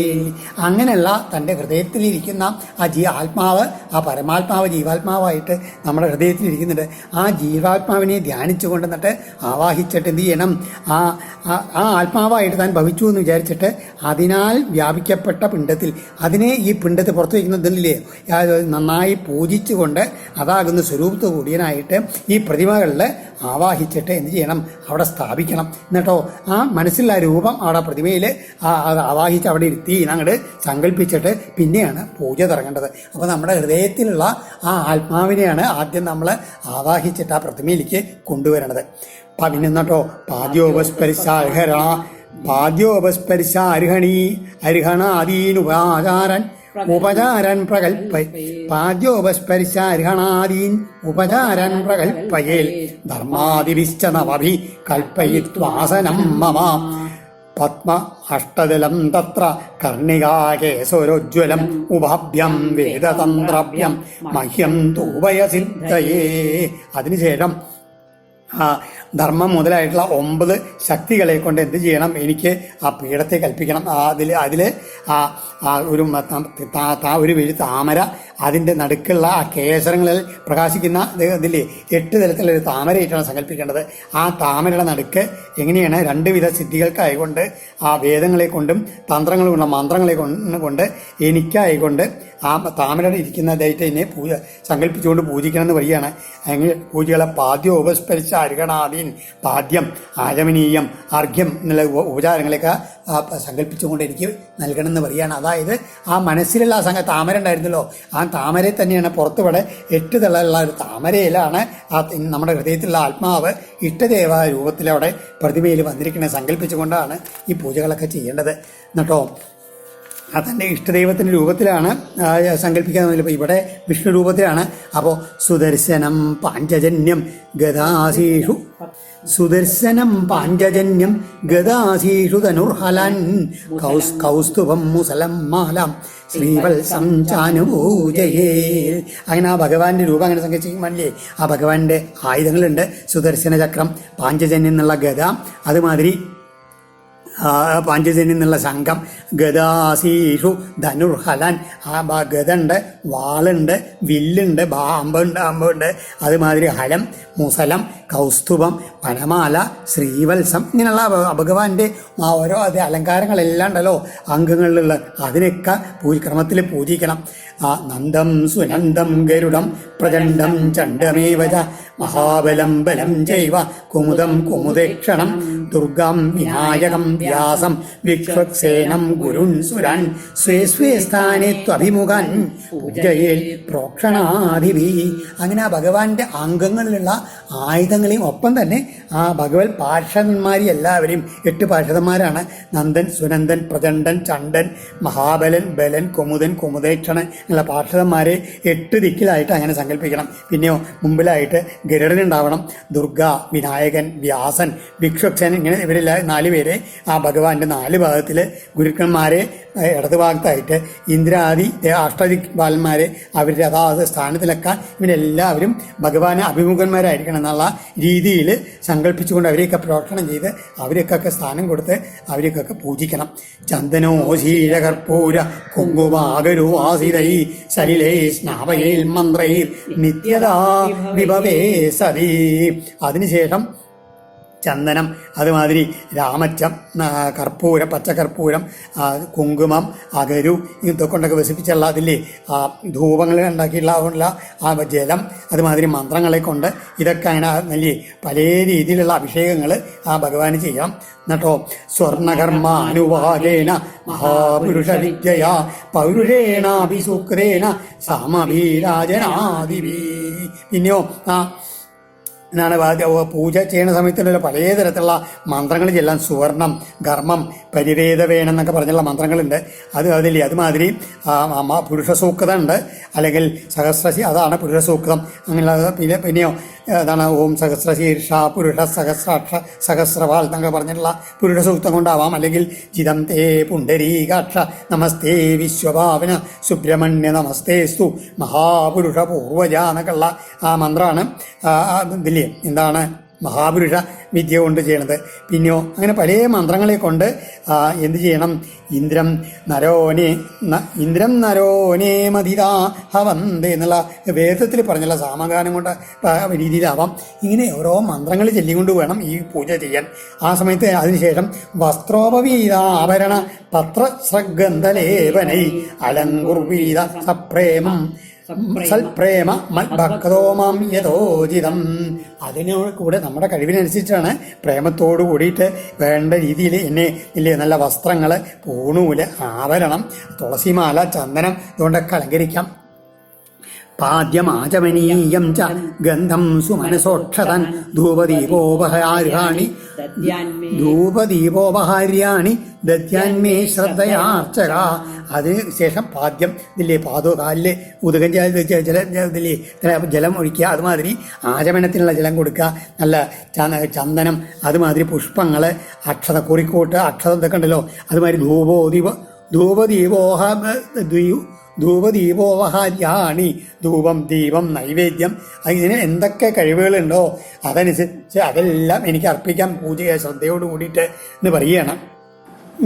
അങ്ങനെയുള്ള തൻ്റെ ഹൃദയത്തിലിരിക്കുന്ന ആ ആത്മാവ്, ആ പരമാത്മാവ് ജീവാത്മാവായിട്ട് നമ്മുടെ ഹൃദയത്തിലിരിക്കുന്നുണ്ട്. ആ ജീവാത്മാവിനെ ധ്യാനിച്ചു കൊണ്ടുവന്നിട്ട് ആവാഹിച്ചിട്ട് എന്ത് ചെയ്യണം, ആ ആത്മാവായിട്ട് താൻ ഭവിച്ചു എന്ന് വിചാരിച്ചിട്ട് അതിനാൽ വ്യാപിക്കപ്പെട്ട പിണ്ടത്തിൽ അതിനെ ഈ പിണ്ടത്തിൽ പുറത്തു വയ്ക്കുന്നതില്ലേ നന്നായി പൂജിച്ചുകൊണ്ട് അതാകുന്ന സ്വരൂപത്ത് കൂടിയനായിട്ട് ഈ പ്രതിമകളിൽ ആവാഹിച്ചിട്ട് എന്ത് ചെയ്യണം, അവിടെ സ്ഥാപിക്കണം. എന്നിട്ടോ ആ മനസ്സിലുള്ള രൂപം അവിടെ പ്രതിമയിൽ ആവാഹിച്ച് അവിടെ ഇരുത്തി അങ്ങോട്ട് സങ്കല്പിച്ചിട്ട് പിന്നെയാണ് പൂജ തുടങ്ങേണ്ടത്. അപ്പോൾ നമ്മുടെ ഹൃദയത്തിലുള്ള ആ ആത്മാവിനെയാണ് ആദ്യം നമ്മൾ ആവാഹിച്ചിട്ട് ആ പ്രതിമയിലേക്ക് കൊണ്ടുവരണത്. പിന്നെ എന്നിട്ടോ ഉപചാരൻ പ്രകൽപ്പയേൽ ധർമാദിവിശ്ച നവഭി കൽപ്പയിത്വാസനം മമ പത്മ അഷ്ടദലം തത്ര കർണികാകേശോരോജ്വലം ഉഭഭ്യം വേദതന്ത്രഭ്യം മഹ്യം തൂപയസിദ്ധയേ. അതിനുശേഷം ധർമ്മം മുതലായിട്ടുള്ള 9 ശക്തികളെ കൊണ്ട് എന്ത് ചെയ്യണം, എനിക്ക് ആ പീഠത്തെ കൽപ്പിക്കണം. അതിൽ ഒരു വലിയ താമര, അതിൻ്റെ നടുക്കുള്ള ആ കേസരങ്ങളിൽ പ്രകാശിക്കുന്ന ഇതില്ലേ 8 തലത്തിലൊരു താമരയായിട്ടാണ് സങ്കല്പിക്കേണ്ടത്. ആ താമരയുടെ നടുക്ക് എങ്ങനെയാണ് 2 വിധ സിദ്ധികൾക്കായിക്കൊണ്ട് ആ വേദങ്ങളെ കൊണ്ടും തന്ത്രങ്ങൾ കൊണ്ടും മന്ത്രങ്ങളെ കൊണ്ട് എനിക്കായിക്കൊണ്ട് ആ താമരയുടെ ഇരിക്കുന്ന ദൈത്യനെ സങ്കല്പിച്ചുകൊണ്ട് പൂജിക്കണം എന്ന് പറയുകയാണ്. അങ്ങനെ പൂജകളെ പാദ്യോപസ്പരിച്ച അരുഗണാദീൻ, പാദ്യം ആചമനീയം അർഘ്യം എന്നുള്ള ഉപചാരങ്ങളെയൊക്കെ സങ്കല്പിച്ചുകൊണ്ട് എനിക്ക് നൽകണം എന്ന് പറയുകയാണ്. അതായത് ആ മനസ്സിലുള്ള ആ താമര ഉണ്ടായിരുന്നല്ലോ, ആ താമരയെ തന്നെയാണ് പുറത്തുവിടെ 8 തലമുള്ള ഒരു താമരയിലാണ് ആ നമ്മുടെ ഹൃദയത്തിലുള്ള ആത്മാവ് ഇഷ്ടദേവ രൂപത്തിലവിടെ പ്രതിമയിൽ വന്നിരിക്കുന്നത് സങ്കല്പിച്ചുകൊണ്ടാണ് ഈ പൂജകളൊക്കെ ചെയ്യേണ്ടത് എന്നിട്ടോ. തൻ്റെ ഇഷ്ടദൈവത്തിൻ്റെ രൂപത്തിലാണ് സങ്കല്പിക്കാൻ. ഇവിടെ വിഷ്ണു രൂപത്തിലാണ്. അപ്പോൾ സുദർശനം പാഞ്ചജന്യം ഗദാസീഷു തനുർഹലൻ കൗസ്തുഭം മുസലം മാലാം ശ്രീവത്സം ചാനുപൂജയേ. അങ്ങനെ ആ ഭഗവാന്റെ രൂപം അങ്ങനെ സങ്കല്പിക്കുമ്പോഴേ ആ ഭഗവാന്റെ ആയുധങ്ങളുണ്ട്. സുദർശന ചക്രം, പാഞ്ചജന്യം എന്നുള്ള ഗദ, അതുമാതിരി പാഞ്ചജന്യം എന്നുള്ള ശംഖം, ഗദാസീഷു ധനുർഹലൻ, ആ ഗദുണ്ട്, വാളുണ്ട്, വില്ലുണ്ട്, അമ്പുണ്ട്, അതുമാതിരി ഹലം, മുസലം, കൗസ്തുഭം, വനമാല, ശ്രീവത്സം, ഇങ്ങനെയുള്ള ഭഗവാന്റെ ഓരോ അലങ്കാരങ്ങളെല്ലാം ഉണ്ടല്ലോ അംഗങ്ങളിലുള്ള, അതിനൊക്കെ ക്രമത്തിൽ പൂജിക്കണം. നന്ദം സുനന്ദം ഗരുഡം പ്രചണ്ഡം ചണ്ഡമേവച മഹാബലം ബലം ചൈവ കുമുദം കുമുദേക്ഷണം ദുർഗാം വിനായകം വ്യാസം വിക്ഷ്വക്സേനം ഗുരുൻ സുരാൻ സ്വേ സ്വേ സ്ഥാനെ ത്വഭിമുഖൻ പൂജയേൽ പ്രോക്ഷണാധിപി. അങ്ങനെ ആ ഭഗവാന്റെ അംഗങ്ങളിലുള്ള ആയുധങ്ങളെയും ഒപ്പം തന്നെ ആ ഭഗവത് പാർഷദന്മാരെ എല്ലാവരെയും 8 പാർഷദന്മാരാണ്. നന്ദൻ, സുനന്ദൻ, പ്രചണ്ഡൻ, ചണ്ഡൻ, മഹാബലൻ, ബലൻ, കുമുദൻ, കുമുദേക്ഷണൻ എന്നുള്ള പാർഷദന്മാരെ 8 ദിക്കിലായിട്ട് അങ്ങനെ സങ്കല്പിക്കണം. പിന്നെയോ മുമ്പിലായിട്ട് ഗരുഡനുണ്ടാവണം. ദുർഗ, വിനായകൻ, വ്യാസൻ, വിക്ഷ്വക്സൻ, ഇങ്ങനെ ഇവരെല്ലാം 4 പേരെ ആ ഭഗവാന്റെ 4 ഭാഗത്തിൽ ഗുരുക്കന്മാരെ ഇടതു ഭാഗത്തായിട്ട് ഇന്ദ്രാദി അഷ്ടദിക്പാലന്മാരെ അവരുടെ അതാത് സ്ഥാനത്തിലൊക്കെ ഇവരെല്ലാവരും ഭഗവാന് അഭിമുഖന്മാരായിരിക്കണം എന്നുള്ള രീതിയിൽ സങ്കല്പിച്ചുകൊണ്ട് അവരെയൊക്കെ പ്രോക്ഷണം ചെയ്ത് അവരൊക്കെ സ്ഥാനം കൊടുത്ത് അവരൊക്കെ പൂജിക്കണം. ചന്ദനോ ശീലകർപ്പൂര കുങ്കുമാകരുവാസിതൈ സലിലേ സ്നാപയേൽ മന്ത്രയിൽ നിത്യതാ വിഭവേ സതി. അതിനുശേഷം ചന്ദനം, അതുമാതിരി രാമച്ചം, കർപ്പൂരം, പച്ചക്കർപ്പൂരം, കുങ്കുമം, അകരു, ഇതൊക്കെ കൊണ്ടൊക്കെ വസിപ്പിച്ചുള്ള അതില്ലേ ധൂപങ്ങൾ ഉണ്ടാക്കിയിട്ടുള്ള ആ ജലം, അതുമാതിരി മന്ത്രങ്ങളെ കൊണ്ട് ഇതൊക്കെ അങ്ങനെ നല്ല പല രീതിയിലുള്ള അഭിഷേകങ്ങൾ ആ ഭഗവാന് ചെയ്യാം. എന്നിട്ടോ സ്വർണകർമാനുവാദേന മഹാപുരുഷ വിദ്യയാ പൗരുഷേണാഭിസൂക്രേണ സാമഭീരാജനാദിവി. പിന്നെയോ എന്നാണ് പൂജ ചെയ്യുന്ന സമയത്തുള്ള പലതരത്തിലുള്ള മന്ത്രങ്ങൾ ചെല്ലാൻ. സുവർണം, ധർമ്മം, പരിവേദവേണം എന്നൊക്കെ പറഞ്ഞുള്ള മന്ത്രങ്ങളുണ്ട്. അതില്ലേ അതുമാതിരി പുരുഷസൂക്തം ഉണ്ട്, അല്ലെങ്കിൽ സഹസ്രശി, അതാണ് പുരുഷസൂക്തം. അങ്ങനെയുള്ള പിന്നെയോ അതാണ് ഓം സഹസ്രശീർഷ പുരുഷ സഹസ്രാക്ഷ സഹസ്രവാൾ എന്നൊക്കെ പറഞ്ഞിട്ടുള്ള പുരുഷസൂക്തം കൊണ്ടാവാം. അല്ലെങ്കിൽ ജിതം തേ പുണ്ടരീകാക്ഷ നമസ്തേ വിശ്വഭാവന സുബ്രഹ്മണ്യ നമസ്തേസ്തു മഹാപുരുഷ പൂർവജ എന്നൊക്കെയുള്ള ആ മന്ത്രമാണ് ഇതില്ലേ എന്താണ് മഹാപുരുഷ വിദ്യ കൊണ്ട് ചെയ്യണത്. പിന്നെയോ അങ്ങനെ പല മന്ത്രങ്ങളെ കൊണ്ട് എന്ത് ചെയ്യണം? ഇന്ദ്രം നരോനേ മതിരാ ഹവന്ത് എന്നുള്ള വേദത്തിൽ പറഞ്ഞുള്ള സാമഗാനം കൊണ്ട് രീതിയിലാവാം. ഇങ്ങനെ ഓരോ മന്ത്രങ്ങൾ ചൊല്ലിക്കൊണ്ട് വേണം ഈ പൂജ ചെയ്യാൻ. ആ സമയത്ത് അതിനുശേഷം വസ്ത്രോപവീതാഭരണ പത്രസ്രഗന്ധലേപനൈ അലങ്കുർവീത സപ്രേമം സൽപ്രേമ മത്ഭക്തോമാം യഥോചിതം. അതിനോട് കൂടെ നമ്മുടെ കഴിവിനനുസരിച്ചാണ് പ്രേമത്തോടു കൂടിയിട്ട് വേണ്ട രീതിയിൽ എന്നെ ഇല്ലേ നല്ല വസ്ത്രങ്ങൾ, പൂണൂല്, ആഭരണം, തുളസിമാല, ചന്ദനം ഇതുകൊണ്ടൊക്കെ അലങ്കരിക്കാം. പാദ്യമാചമനീയം ച ഗന്ധം സുമനസോക്ഷതൻ ധൂപദീപോപഹാര്യാണി ദദ്യാൻമേ ശ്രദ്ധയാർച്ചക. അതിനുശേഷം പാദ്യം ഇതില്ലേ കാലില് ഉദകം ഇതില്ലേ ജലം ഒഴിക്കുക. അതുമാതിരി ആചമനത്തിനുള്ള ജലം കൊടുക്കുക. നല്ല ചന്ദനം, അതുമാതിരി പുഷ്പങ്ങൾ, അക്ഷത, കുറിക്കോട്ട്, അക്ഷത ഇതൊക്കെ ഉണ്ടല്ലോ. അതുമാതിരി ധൂപദീപോപഹാര്യാണി ധൂപം, ദീപം, നൈവേദ്യം, ഇതിന് എന്തൊക്കെ കഴിവുകളുണ്ടോ അതനുസരിച്ച് അതെല്ലാം എനിക്ക് അർപ്പിക്കാൻ പൂജ ശ്രദ്ധയോട് കൂടിയിട്ട് എന്ന് പറയുകയാണ്.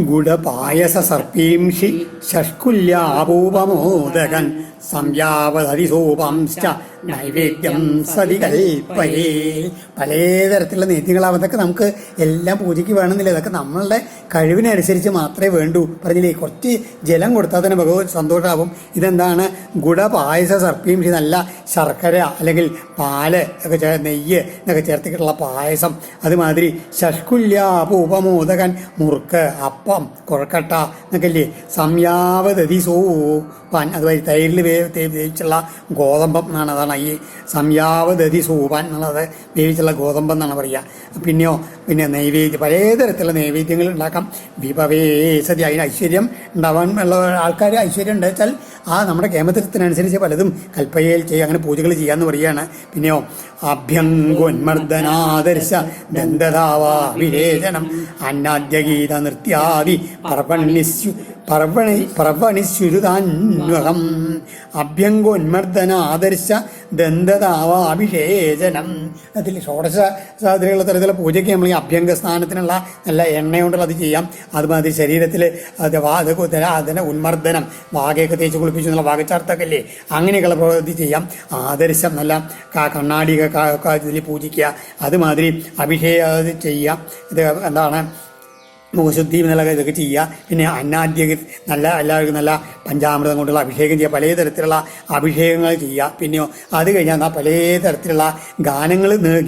ഗുഡപായസ സർപ്പീംഷി ഷഷ്കുല്യാപൂപമോദകൻ സംയാവതരിസൂപംശ്ച നൈവേദ്യം സതി കൽപ്പയേ. പലതരത്തിലുള്ള നേദ്യങ്ങളാവും. അതൊക്കെ നമുക്ക് എല്ലാം പൂജയ്ക്ക് വേണമെന്നില്ല. ഇതൊക്കെ നമ്മളുടെ കഴിവിനനുസരിച്ച് മാത്രമേ വേണ്ടൂ. പറഞ്ഞില്ലേ, കുറച്ച് ജലം കൊടുത്താൽ തന്നെ ഭഗവത് സന്തോഷമാവും. ഇതെന്താണ്? ഗുഡപായസ സർപ്പീംഷി, നല്ല ശർക്കര അല്ലെങ്കിൽ പാല് ഒക്കെ നെയ്യ് എന്നൊക്കെ ചേർത്തിട്ടുള്ള പായസം. അതുമാതിരി ഷഷ്കുല്യാപൂപമോദകൻ, മുറുക്ക്, അപ്പം, കൊഴക്കട്ട എന്നൊക്കെ ഇല്ലേ. സംയാവതതി സൂപാൻ, അതുമാതിരി തൈരിൽ വേവിച്ചുള്ള ഗോതമ്പം എന്നാണ്. അതാണ് ഈ സംയാവതതി സൂപാൻ എന്നുള്ളത്. വേവിച്ചുള്ള ഗോതമ്പം എന്നാണ് പറയുക. പിന്നെ നൈവേദ്യം, പലതരത്തിലുള്ള നൈവേദ്യങ്ങൾ ഉണ്ടാക്കാം. വിഭവേ സതി, അതിന് ഐശ്വര്യം ഉണ്ടാവാൻ ഉള്ള ആൾക്കാർ ഐശ്വര്യം ഉണ്ട് വെച്ചാൽ നമ്മുടെ കേമത്തിനനുസരിച്ച് പലതും കൽപ്പയയിൽ ചെയ്യുക, അങ്ങനെ പൂജകൾ ചെയ്യാന്ന് പറയുകയാണ്. പിന്നെയോ അഭ്യങ്കോന്മർദ്ദനാദർശ ദന്തധാവാ വിരേചനം അന്നാദ്യഗീത നൃത്യാദി പർവണി ശ്രുതാന്വകം അഭ്യങ്കോന്മർദ്ദന ആദർശ ദന്തതാവാഭിഷേചനം. അതിൽ ഷോഡശ സാധനയുള്ള തരത്തിലുള്ള പൂജയ്ക്ക് നമ്മൾ ഈ അഭ്യംഗ സ്നാനത്തിനുള്ള നല്ല എണ്ണ കൊണ്ടുള്ള അത് ചെയ്യാം. അതുമാതിരി ശരീരത്തിൽ അതിനെ ഉന്മർദ്ദനം വാകയൊക്കെ തേച്ച് കുളിപ്പിച്ചു എന്നുള്ള വാകച്ചാർത്തൊക്കെ ഇല്ലേ, അങ്ങനെയൊക്കെയുള്ള പ്രവൃത്തി ചെയ്യാം. ആദർശം നല്ല കണ്ണാടിയൊക്കെ ഇതിൽ പൂജിക്കുക. അതുമാതിരി അഭിഷേകം ചെയ്യുക. ഇത് എന്താണ് മുഖശുദ്ധി എന്നുള്ള ഇതൊക്കെ ചെയ്യുക. പിന്നെ അന്നാദ്യ നല്ല എല്ലാവർക്കും നല്ല പഞ്ചാമൃതം കൊണ്ടുള്ള അഭിഷേകം ചെയ്യുക. പല തരത്തിലുള്ള അഭിഷേകങ്ങൾ ചെയ്യുക. പിന്നെയോ അത് കഴിഞ്ഞാൽ പല തരത്തിലുള്ള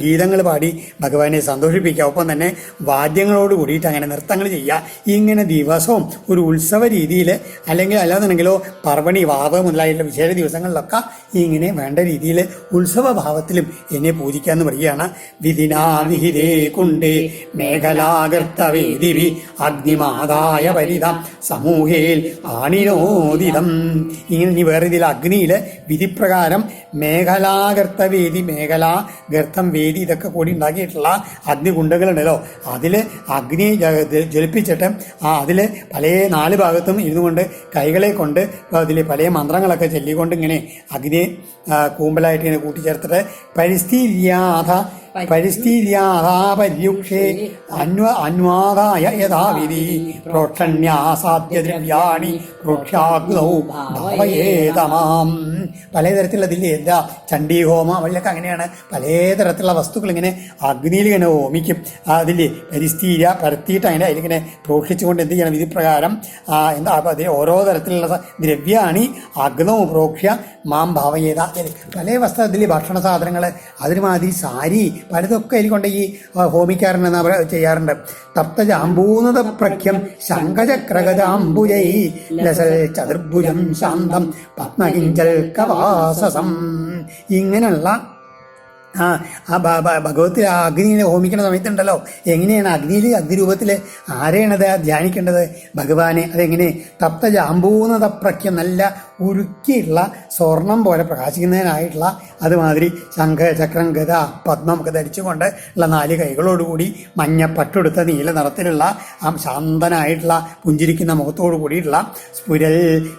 ഗീതങ്ങൾ പാടി ഭഗവാനെ സന്തോഷിപ്പിക്കുക. ഒപ്പം തന്നെ വാദ്യങ്ങളോട് കൂടിയിട്ട് അങ്ങനെ നൃത്തങ്ങൾ ചെയ്യുക. ഇങ്ങനെ ദിവസവും ഒരു ഉത്സവ രീതിയിൽ അല്ലെങ്കിൽ അല്ലാന്നുണ്ടെങ്കിലോ പർവണി വാവ് മുതലായിട്ടുള്ള വിശേഷ ദിവസങ്ങളിലൊക്കെ ഇങ്ങനെ വേണ്ട രീതിയിൽ ഉത്സവഭാവത്തിലും എന്നെ പൂജിക്കാന്ന് പറയുകയാണ്. വിധിനാ വിഹിതേ കുണ്ടേ മേഖലാകർത്തവേദിവി അഗ്നിമാതായ പരിതം സമൂഹേൽ ആണിനോദിതം. ഇങ്ങനെ ഇനി വേറെ ഇതിൽ അഗ്നിയിൽ വിധിപ്രകാരം മേഖലാഗർത്തവേദി, മേഖലാ ഗർത്തം വേദി ഇതൊക്കെ കൂടി ഉണ്ടാക്കിയിട്ടുള്ള അഗ്നികുണ്ടങ്ങളുണ്ടല്ലോ, അതിൽ അഗ്നി ജ്വലിപ്പിച്ചിട്ട് അതിൽ പല 4 ഭാഗത്തും ഇരുന്നുകൊണ്ട് കൈകളെ കൊണ്ട് അതിൽ പല മന്ത്രങ്ങളൊക്കെ ചൊല്ലിക്കൊണ്ട് ഇങ്ങനെ അഗ്നിയെ കൂമ്പലായിട്ട് ഇങ്ങനെ കൂട്ടിച്ചേർത്തിട്ട് പരിസ്ഥിതിയാപര്യുക്ഷേ അന്വാദായ യഥാവിധി പ്രോക്ഷണ്യാസാദ്യദ്രവ്യാണി പ്രോക്ഷാഗ്നൗ ഭാവയേതമാം. പലതരത്തിലുള്ളതില്ലേ എന്താ ചണ്ഡീഹോമം അവരിലൊക്കെ അങ്ങനെയാണ്. പലതരത്തിലുള്ള വസ്തുക്കൾ ഇങ്ങനെ അഗ്നിയിൽ ഇങ്ങനെ ഹോമിക്കും. അതിൽ പരിസ്ഥിതി പരത്തിയിട്ട് അതിനെ അതിലിങ്ങനെ പ്രോക്ഷിച്ചുകൊണ്ട് എന്ത് ചെയ്യണം, വിധിപ്രകാരം എന്താ അതിൽ ഓരോ തരത്തിലുള്ള ദ്രവ്യാണി അഗ്നവും പ്രോക്ഷ്യ മാം ഭാവയേത. പല വസ്ത്രത്തിൽ ഭക്ഷണ സാധനങ്ങൾ അതിനുമാതിരി സാരി പലതൊക്കെ അതിൽക്കൊണ്ട് ഈ ഹോമിക്കാരനെന്ന് ചെയ്യാറുണ്ട്. തപ്തജാമ്പൂനത പ്രഖ്യം ശങ്കചക്രഗജാംബുജൈ ലസൽ ചതുർഭുജം ശാന്തം പത്മകിഞ്ചൽ കവാസസം. ഇങ്ങനെയുള്ള ഭഗവതി അഗ്നിനെ ഹോമിക്കുന്ന സമയത്തുണ്ടല്ലോ, എങ്ങനെയാണ് അഗ്നിയിൽ അഗ്നിരൂപത്തിൽ ആരെയാണത് ധ്യാനിക്കേണ്ടത്? ഭഗവാനെ. അതെങ്ങനെ? തപ്ത ജാമ്പൂനത പ്രഖ്യം നല്ല ഉരുക്കിയിട്ടുള്ള സ്വർണം പോലെ പ്രകാശിക്കുന്നതിനായിട്ടുള്ള അതുമാതിരി ശംഖ ചക്രം ഗദ പത്മം ഒക്കെ ധരിച്ചുകൊണ്ട് ഉള്ള 4 കൈകളോടുകൂടി മഞ്ഞപ്പട്ടെടുത്ത നീല നിറത്തിലുള്ള ശാന്തനായിട്ടുള്ള പുഞ്ചിരിക്കുന്ന മുഖത്തോടു കൂടിയിട്ടുള്ള സ്ഫുരൽ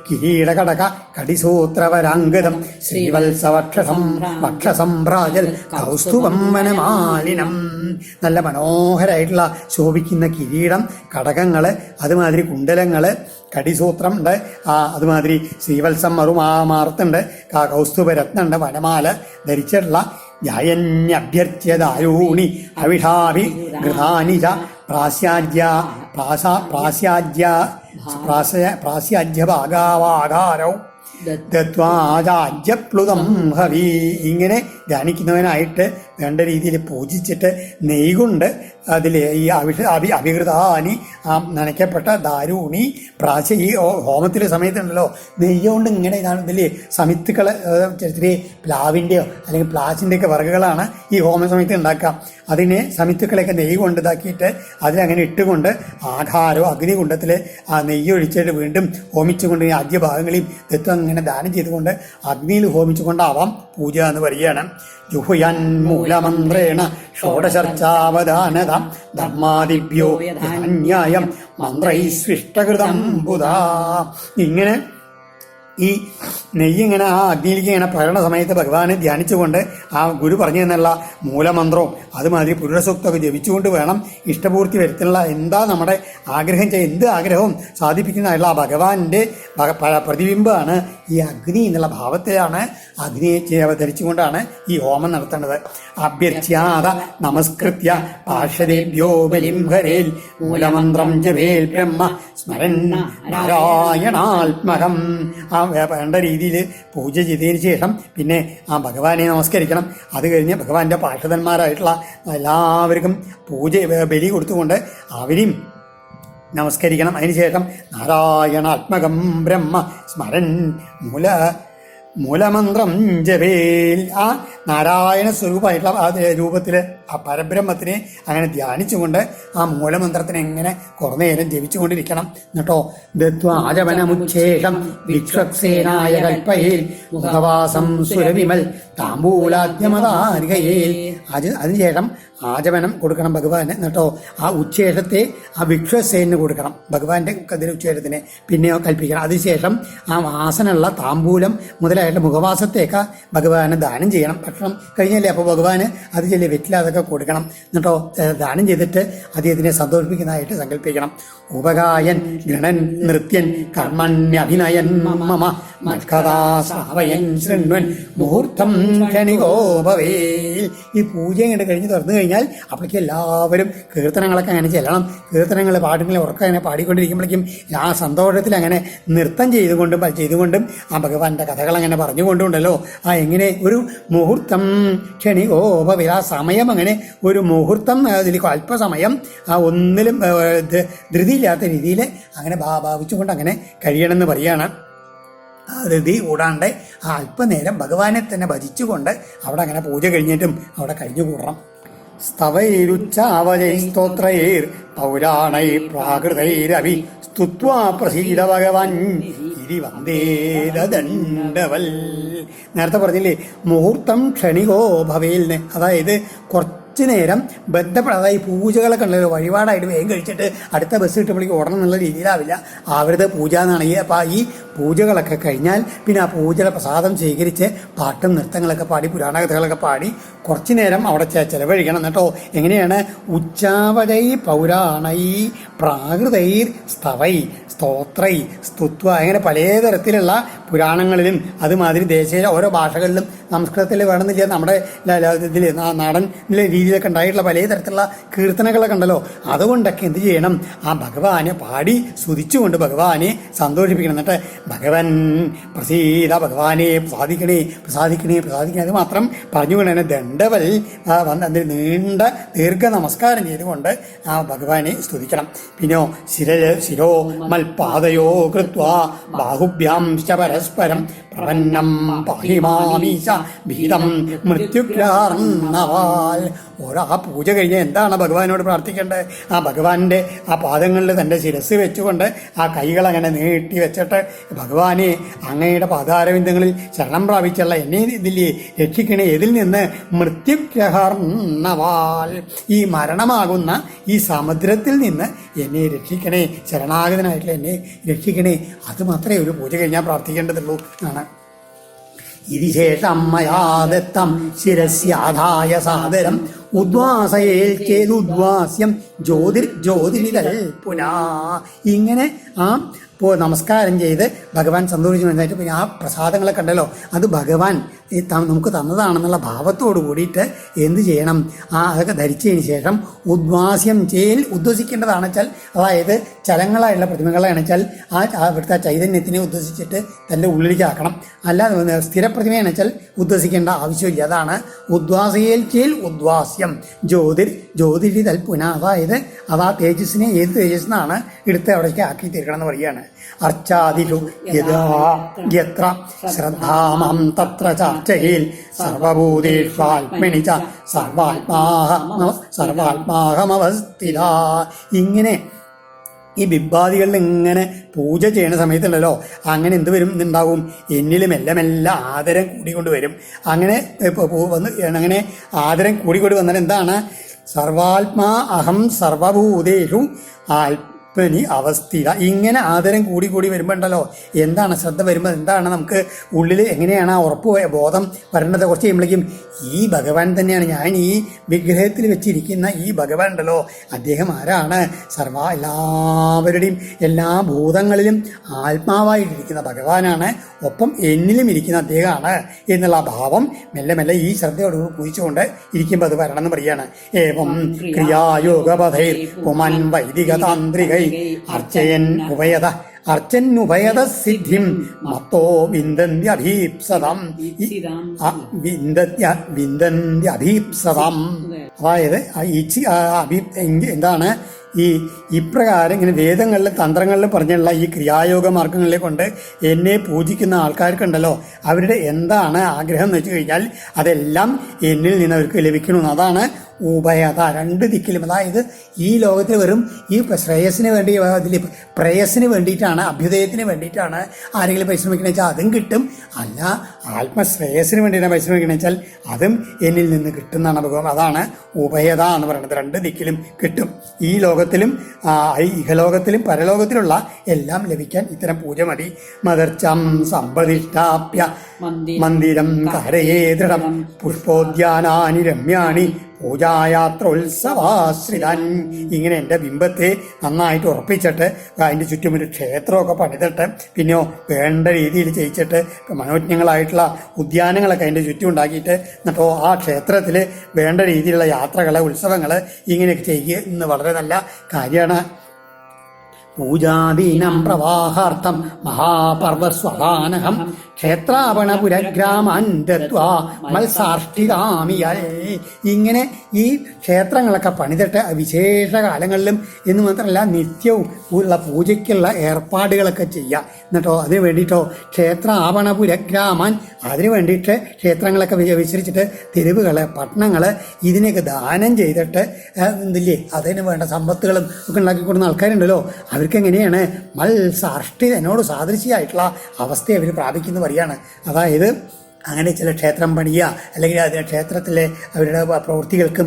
കിരീടകടക കടിസൂത്രവരാംഗതം ശ്രീവത്സവക്ഷസംഭ്രാജൽ കൗസ്തുഭം വനമാലിനം. നല്ല മനോഹരമായിട്ടുള്ള ശോഭിക്കുന്ന കിരീടം, കടകങ്ങൾ, അതുമാതിരി കുണ്ടലങ്ങൾ, കടിസൂത്രം ഉണ്ട്, അതുമാതിരി ശ്രീവത്സം മറുമാർത്തുണ്ട്, കൗസ്തുഭരത്നുണ്ട്, വനമാല ധരിച്ചിട്ടുള്ള ജായന്യഭ്യർച്യദാരൂണി അവിഷാഭി ഗൃഹാനി ച പ്രാസ്യാജ്യ ഭാഗാവാകാരവും ദത്വാജാജ്യപ്ലുതം ഹവി. ഇങ്ങനെ ധ്യാനിക്കുന്നവനായിട്ട് വേണ്ട രീതിയിൽ പൂജിച്ചിട്ട് നെയ്കൊണ്ട് അതിൽ ഈ അഭികൃതാനി നനയ്ക്കപ്പെട്ട ദാരൂണി ഈ ഹോമത്തിലെ സമയത്തുണ്ടല്ലോ നെയ്യുകൊണ്ട് ഇങ്ങനെ ഇതാണ് ഇതിൽ സമിത്തുക്കൾ ചെറിയ പ്ലാവിൻ്റെയോ അല്ലെങ്കിൽ പ്ലാച്ചിൻ്റെയൊക്കെ വർഗ്ഗങ്ങളാണ് ഈ ഹോമ സമയത്ത് ഉണ്ടാക്കുക. അതിനെ സമിത്തുക്കളെയൊക്കെ നെയ്യ് കൊണ്ട് ഇതാക്കിയിട്ട് അതിലങ്ങനെ ഇട്ടുകൊണ്ട് ആധാരോ അഗ്നികുണ്ടത്തിൽ ആ നെയ്യ് ഒഴിച്ചിട്ട് വീണ്ടും ഹോമിച്ചുകൊണ്ട് ആദ്യ ഭാഗങ്ങളെയും ദത്വം ഇങ്ങനെ ദാനം ചെയ്തുകൊണ്ട് അഗ്നിയിൽ ഹോമിച്ചുകൊണ്ടാവാം പൂജ എന്ന് പറയുകയാണ്. ജുഹുയൻ മൂലമന്ത്രേണ ഷോഡശർച്ചാവധാനത ധർമാദിഭ്യോ ന്യായം മന്ത്രൈസ്വിഷ്ടകൃതം ബുധാ. ഇങ്ങനെ ഈ നെയ്യിങ്ങനെ ആ അഗ്നിയിലേക്ക് ഇങ്ങനെ പകരണ സമയത്ത് ഭഗവാനെ ധ്യാനിച്ചുകൊണ്ട് ആ ഗുരു പറഞ്ഞു തന്നുള്ള മൂലമന്ത്രവും അതുമാതിരി പുരുഷസൂക്തമൊക്കെ ജപിച്ചുകൊണ്ട് വേണം ഇഷ്ടപൂർത്തി വരുത്തുള്ള എന്താ നമ്മുടെ ആഗ്രഹം എന്ത് ആഗ്രഹവും സാധിപ്പിക്കുന്നതായിട്ടുള്ള ആ ഭഗവാന്റെ പ്രതിബിംബമാണ് ഈ അഗ്നി എന്നുള്ള ഭാവത്തെയാണ് അഗ്നിയെ ധരിച്ചുകൊണ്ടാണ് ഈ ഹോമം നടത്തേണ്ടത്. അഭ്യർത്യാത നമസ്കൃത്യ പാർഷദേഭ്യോ ബലിം ഹരേൽ മൂലമന്ത്രം ജപേൽ ബ്രഹ്മ സ്മരൻ നാരായണാത്മകം. ആ വേണ്ട രീതിയിൽ പൂജ ചെയ്തതിന് ശേഷം പിന്നെ ആ ഭഗവാനെ നമസ്കരിക്കണം. അത് കഴിഞ്ഞ് ഭഗവാന്റെ പാർഷദന്മാരായിട്ടുള്ള എല്ലാവർക്കും ബലി കൊടുത്തുകൊണ്ട് അവരെയും നമസ്കരിക്കണം. അതിനുശേഷം നാരായണാത്മകം ബ്രഹ്മ സ്മരൻ മൂലമന്ത്രം ജപേൽ ആ നാരായണ സ്വരൂപമായിട്ടുള്ള ആ രൂപത്തിൽ ആ പരബ്രഹ്മത്തിനെ അങ്ങനെ ധ്യാനിച്ചുകൊണ്ട് ആ മൂലമന്ത്രത്തിനെ എങ്ങനെ കുറേ നേരം ജപിച്ചുകൊണ്ടിരിക്കണം. എന്നിട്ടോ ദത്വാജവനമുച്ഛേഷം വിശ്വക്സേനായ കൽപ്പയേൽ മുഖവാസം സുരവിമൽ താമ്പൂലാദ്യമതാരികയേൽ. അതിനുശേഷം ആചമനം കൊടുക്കണം ഭഗവാന്. എന്നിട്ടോ ആ ഉച്ഛേഷത്തെ ആ വിശ്വസേനന് കൊടുക്കണം, ഭഗവാന്റെ ഉച്ഛേഷത്തിന് പിന്നെയോ കൽപ്പിക്കണം. അതിനുശേഷം ആ വാസനുള്ള താമ്പൂലം മുതലായിട്ട് മുഖവാസത്തേക്ക് ഭഗവാന് ദാനം ചെയ്യണം. ഭക്ഷണം കഴിഞ്ഞല്ലേ, അപ്പോൾ ഭഗവാന് അത് ചെല്ലിയ വെറ്റില അതൊക്കെ കൊടുക്കണം. എന്നിട്ടോ ദാനം ചെയ്തിട്ട് അദ്ദേഹത്തിനെ സന്തോഷിപ്പിക്കുന്നതായിട്ട് സങ്കല്പിക്കണം. ഉപകായൻ ഗണൻ നൃത്യൻ കർമ്മണ്യഭിനയൻ മമ മൽക്കഥാശ്രാവയൻ ശൃണ്വൻ മുഹൂർത്തം ക്ഷണികോപവേൽ. ഈ പൂജ ഇങ്ങോട്ട് കഴിഞ്ഞ് തുറന്നു കഴിഞ്ഞാൽ അപ്പോഴേക്കും എല്ലാവരും കീർത്തനങ്ങളൊക്കെ അങ്ങനെ ചെല്ലണം. കീർത്തനങ്ങൾ പാടുകളെ ഉറക്കം അങ്ങനെ പാടിക്കൊണ്ടിരിക്കുമ്പോഴേക്കും ആ സന്തോഷത്തിൽ അങ്ങനെ നൃത്തം ചെയ്തുകൊണ്ടും ആ ഭഗവാന്റെ കഥകൾ അങ്ങനെ പറഞ്ഞുകൊണ്ടുണ്ടല്ലോ ആ എങ്ങനെ ഒരു മുഹൂർത്തം ക്ഷണികോപവേൽ. ആ സമയം അങ്ങനെ ഒരു മുഹൂർത്തം അതിൽ അല്പസമയം ആ ഒന്നിലും ധൃതിയില്ലാത്ത രീതിയിൽ അങ്ങനെ ഭാവിച്ചുകൊണ്ട് അങ്ങനെ കഴിയണമെന്ന് പറയുകയാണ്. ധൃതി കൂടാണ്ട് ആ അല്പനേരം ഭഗവാനെ തന്നെ ഭജിച്ചുകൊണ്ട് അവിടെ അങ്ങനെ പൂജ കഴിഞ്ഞിട്ടും അവിടെ കഴിഞ്ഞുകൂടണം. സ്തവൈരുച്ചാവജൈ സ്തോത്രൈർ പൗരാണൈ പ്രാകൃതൈരവി സ്തുത്വാ പ്രസീദ ഭഗവാൻ ഇരി വന്ദേദണ്ഡവൽ. നേരത്തെ പറഞ്ഞില്ലേ മുഹൂർത്തം ക്ഷണികോ ഭവേൽന്, അതായത് കുറച്ച് നേരം അതായത് പൂജകളൊക്കെ ഉണ്ടല്ലോ വഴിപാടായിട്ട് വേഗം കഴിച്ചിട്ട് അടുത്ത ബസ് കിട്ടുമ്പോഴേക്കും ഓടണം എന്നുള്ള രീതിയിലാവില്ല അവരുടെ പൂജ എന്നാണ്. അപ്പോൾ ഈ പൂജകളൊക്കെ കഴിഞ്ഞാൽ പിന്നെ ആ പൂജയുടെ പ്രസാദം സ്വീകരിച്ച് പാട്ടും നൃത്തങ്ങളൊക്കെ പാടി പുരാണ കഥകളൊക്കെ പാടി കുറച്ചു നേരം അവിടെ ചെലവഴിക്കണം. എന്നിട്ടോ എങ്ങനെയാണ് ഉച്ചാവഴൈ പൗരാണൈ പ്രാകൃതൈർ സ്തവൈ സ്തോത്രൈ സ്തുത്വ, അങ്ങനെ പലതരത്തിലുള്ള പുരാണങ്ങളിലും അതുമാതിരി ദേശീയ ഓരോ ഭാഷകളിലും സംസ്കൃതത്തിൽ വേണമെന്നില്ല നമ്മുടെ ഇതിൽ നാടൻ രീതിയിലൊക്കെ ഉണ്ടായിട്ടുള്ള പലതരത്തിലുള്ള കീർത്തനങ്ങളൊക്കെ ഉണ്ടല്ലോ. അതുകൊണ്ടൊക്കെ എന്ത് ചെയ്യണം, ആ ഭഗവാനെ പാടി സ്തുതിച്ചുകൊണ്ട് ഭഗവാനെ സന്തോഷിപ്പിക്കണം. എന്നിട്ട് ഭഗവൻ പ്രസീദ, ഭഗവാനെ പ്രസാദിക്കണേ പ്രസാദിക്കണേ പ്രസാദിക്കണേ അത് മാത്രം പറഞ്ഞുകൊണ്ട് തന്നെ ദണ്ഡവൽ അതിൽ നീണ്ട ദീർഘ നമസ്കാരം ചെയ്തുകൊണ്ട് ആ ഭഗവാനെ സ്തുതിക്കണം. പിന്നെയോ ശിരോ മൽപാദയോ കൃത്വാ ബാഹുഭ്യാം പരസ്പരം പ്രപന്നം പാഹിമാമീശ ഭീതം മൃത്യുഗ്രാർണവാൽ. ആ പൂജ കഴിഞ്ഞ് എന്താണ് ഭഗവാനോട് പ്രാർത്ഥിക്കേണ്ടത്? ആ ഭഗവാന്റെ ആ പാദങ്ങളിൽ തൻ്റെ ശിരസ് വെച്ചുകൊണ്ട് ആ കൈകൾ അങ്ങനെ നീട്ടി വെച്ചിട്ട് ഭഗവാനെ അങ്ങയുടെ പാദാരവിന്ദങ്ങളിൽ ശരണം പ്രാപിച്ചുള്ള എന്നെ ഇതില്ലേ രക്ഷിക്കണേ, ഇതിൽ നിന്ന് മൃത്യുഗ്രഹർണവാൽ, ഈ മരണമാകുന്ന ഈ സമുദ്രത്തിൽ നിന്ന് എന്നെ രക്ഷിക്കണേ, ശരണാഗതനായിട്ടുള്ള എന്നെ രക്ഷിക്കണേ. അത് മാത്രമേ ഒരു പൂജ കഴിഞ്ഞാൽ പ്രാർത്ഥിക്കേണ്ടതുള്ളൂ എന്നാണ്. ഇതിശേഷം മയാദത്തം ശിരസ്യാധായ സാദരം ഉദ്വാസയേൽ ചേതുദ്വാസ്യം ജ്യോതിരിതൽ പുനാ. ഇങ്ങനെ ആ നമസ്കാരം ചെയ്ത് ഭഗവാൻ സന്തോഷിച്ചു മനസ്സിലായിട്ട് പിന്നെ ആ പ്രസാദങ്ങളൊക്കെ ഉണ്ടല്ലോ അത് ഭഗവാൻ നമുക്ക് തന്നതാണെന്നുള്ള ഭാവത്തോട് കൂടിയിട്ട് എന്ത് ചെയ്യണം, അതൊക്കെ ധരിച്ചതിന് ശേഷം ഉദ്വാസ്യം ചെയ്യൽ, ഉദ്വസിക്കേണ്ടതാണ് വെച്ചാൽ അതായത് ചലങ്ങളായുള്ള പ്രതിമകളാണെച്ചാൽ ആ അവിടുത്തെ ചൈതന്യത്തിനെ ഉദ്വസിച്ചിട്ട് തൻ്റെ ഉള്ളിലേക്ക് ആക്കണം. അല്ലാതെ സ്ഥിരപ്രതിമയാണെച്ചാൽ ഉദ്വസിക്കേണ്ട ആവശ്യമില്ല. അതാണ് ഉദ്വാസയേൽ ചെയ്യൽ ഉദ്വാസ്യം ജ്യോതിരി തൽപുന, അതായത് അത് ആ തേജസ്സിനെ ഏത് തേജസ്സിനാണ് എടുത്ത് അവിടേക്ക് ആക്കി തീർക്കണം എന്ന് പറയുകയാണ്. അർച്ചാദിഷു യത്ര ശ്രദ്ധാമം തത്ര ചാർച്ചയിൽ സർവഭൂതേഷ്വാത്മനി ച സർവാത്മാഹമവസ്ഥിത. ഇങ്ങനെ ഈ ബിംബാദികളിൽ ഇങ്ങനെ പൂജ ചെയ്യുന്ന സമയത്തുണ്ടല്ലോ അങ്ങനെ എന്ത് വരും ഉണ്ടാവും, എന്നിലും എല്ലാം ആദരം കൂടിക്കൊണ്ട് വരും. അങ്ങനെ വന്ന് അങ്ങനെ ആദരം കൂടിക്കൊണ്ട് വന്നാൽ എന്താണ്, സർവാത്മാ അഹം സർവഭൂതേഷു ആത്മനി അവസ്ഥിത. ഇങ്ങനെ ആദരം കൂടി വരുമ്പോൾ ഉണ്ടല്ലോ എന്താണ് ശ്രദ്ധ വരുമ്പോൾ എന്താണ് നമുക്ക് ഉള്ളിൽ എങ്ങനെയാണ് ആ ഉറപ്പ് ബോധം വരേണ്ടത്. കുറച്ച് കഴിയുമ്പോഴേക്കും ഈ ഭഗവാൻ തന്നെയാണ്, ഞാൻ ഈ വിഗ്രഹത്തിൽ വെച്ചിരിക്കുന്ന ഈ ഭഗവാൻ ഉണ്ടല്ലോ അദ്ദേഹം ആരാണ്, എല്ലാവരുടെയും എല്ലാ ഭൂതങ്ങളിലും ആത്മാവായിട്ടിരിക്കുന്ന ഭഗവാനാണ്, ഒപ്പം എന്നിലും ഇരിക്കുന്ന അദ്ദേഹമാണ് എന്നുള്ള ഭാവം മെല്ലെ മെല്ലെ ഈ ശ്രദ്ധയോട് കുതിച്ചുകൊണ്ട് ഇരിക്കുമ്പോൾ അത് വരണം എന്ന് പറയുകയാണ്. ഏവം ക്രിയായോഗപഥൈർ പുമൻ വൈദിക താന്ത്രികൈ അർച്ചയൻ ഉഭയത സിദ്ധിം മത്തോ വിന്ദന്ത്യഭീപ്സതം. വിന്ദന്ത്യഭീപ്സതം അതായത് എന്താണ് ഇപ്രകാരം ഇങ്ങനെ വേദങ്ങളിലും തന്ത്രങ്ങളിലും പറഞ്ഞുള്ള ഈ ക്രിയായോഗ മാർഗങ്ങളെ കൊണ്ട് എന്നെ പൂജിക്കുന്ന ആൾക്കാർക്കുണ്ടല്ലോ, അവരുടെ എന്താണ് ആഗ്രഹം എന്ന് വെച്ച് കഴിഞ്ഞാൽ അതെല്ലാം എന്നിൽ നിന്ന് അവർക്ക് ലഭിക്കണമെന്ന്. അതാണ് ഉഭയത, രണ്ട് ദിക്കിലും. അതായത് ഈ ലോകത്തിൽ വെറും ഈ ശ്രേയസ്സിന് വേണ്ടി, ഇതിൽ പ്രേയസ്സിന് വേണ്ടിയിട്ടാണ്, അഭ്യുദയത്തിന് വേണ്ടിയിട്ടാണ് ആരെങ്കിലും പരിശ്രമിക്കണമെന്ന് വെച്ചാൽ അതും കിട്ടും. അല്ല, ആത്മശ്രേയസ്സിന് വേണ്ടിയിട്ടാണ് പരിശ്രമിക്കണമെന്ന് വെച്ചാൽ അതും എന്നിൽ നിന്ന് കിട്ടുന്നതാണ് ഭഗവാൻ. അതാണ് ഉഭയത എന്ന് പറയുന്നത്. രണ്ട് ദിക്കിലും കിട്ടും. ഈ ലോകത്തിലും ഇഹലോകത്തിലും പരലോകത്തിലുള്ള എല്ലാം ലഭിക്കാൻ ഇത്തരം പൂജ മതി. മദർച്ചം സമ്പതിഷ്ടാപ്യ മന്ദിരം കരയേ ദൃഢം പുഷ്പോദ്യാനാനി രമ്യാണി പൂജായാത്രോത്സവാശ്രിതൻ. ഇങ്ങനെ എൻ്റെ ബിംബത്തെ നന്നായിട്ട് ഉറപ്പിച്ചിട്ട് അതിൻ്റെ ചുറ്റും ഒരു ക്ഷേത്രമൊക്കെ പണിതിട്ട് പിന്നെയോ വേണ്ട രീതിയിൽ ചെയ്യിച്ചിട്ട് മനോജ്ഞങ്ങളായിട്ടുള്ള ഉദ്യാനങ്ങളൊക്കെ അതിൻ്റെ ചുറ്റും ഉണ്ടാക്കിയിട്ട് എന്നിട്ടോ ആ ക്ഷേത്രത്തിൽ വേണ്ട രീതിയിലുള്ള യാത്രകൾ, ഉത്സവങ്ങൾ ഇങ്ങനെയൊക്കെ ചെയ്യുക എന്ന് വളരെ നല്ല കാര്യമാണ്. പൂജാദീനം പ്രവാഹാർത്ഥം മഹാപർവസ്വഹാനഹം ക്ഷേത്രാപണപുരഗ്രാമാൻ ദത്വാ മത്സാഷ്ടികാമിയൽ. ഇങ്ങനെ ഈ ക്ഷേത്രങ്ങളൊക്കെ പണിതിട്ട് വിശേഷ കാലങ്ങളിലും എന്ന് മാത്രമല്ല നിത്യവും ഉള്ള പൂജയ്ക്കുള്ള ഏർപ്പാടുകളൊക്കെ ചെയ്യുക. എന്നിട്ടോ അതിന് വേണ്ടിയിട്ടോ ക്ഷേത്ര ആപണപുരഗ്രാമാൻ, അതിന് വേണ്ടിയിട്ട് ക്ഷേത്രങ്ങളൊക്കെ വിസരിച്ചിട്ട് തെരുവുകൾ, പട്ടണങ്ങൾ ഇതിനെയൊക്കെ ദാനം ചെയ്തിട്ട് എന്തില്ലേ അതിന് വേണ്ട സമ്പത്തുകളും ഒക്കെ ഉണ്ടാക്കി കൊടുക്കുന്ന ആൾക്കാരുണ്ടല്ലോ, അവർക്ക് എങ്ങനെയാണ് മത്സാഷ്ടി എന്നോട് സാദൃശ്യമായിട്ടുള്ള അവസ്ഥയെ അവർ പ്രാപിക്കുന്ന പറയുകയാണ്. അതായത് അങ്ങനെ ചില ക്ഷേത്രം പണിയുക, അല്ലെങ്കിൽ അതിന് ക്ഷേത്രത്തിലെ അവരുടെ പ്രവൃത്തികൾക്കും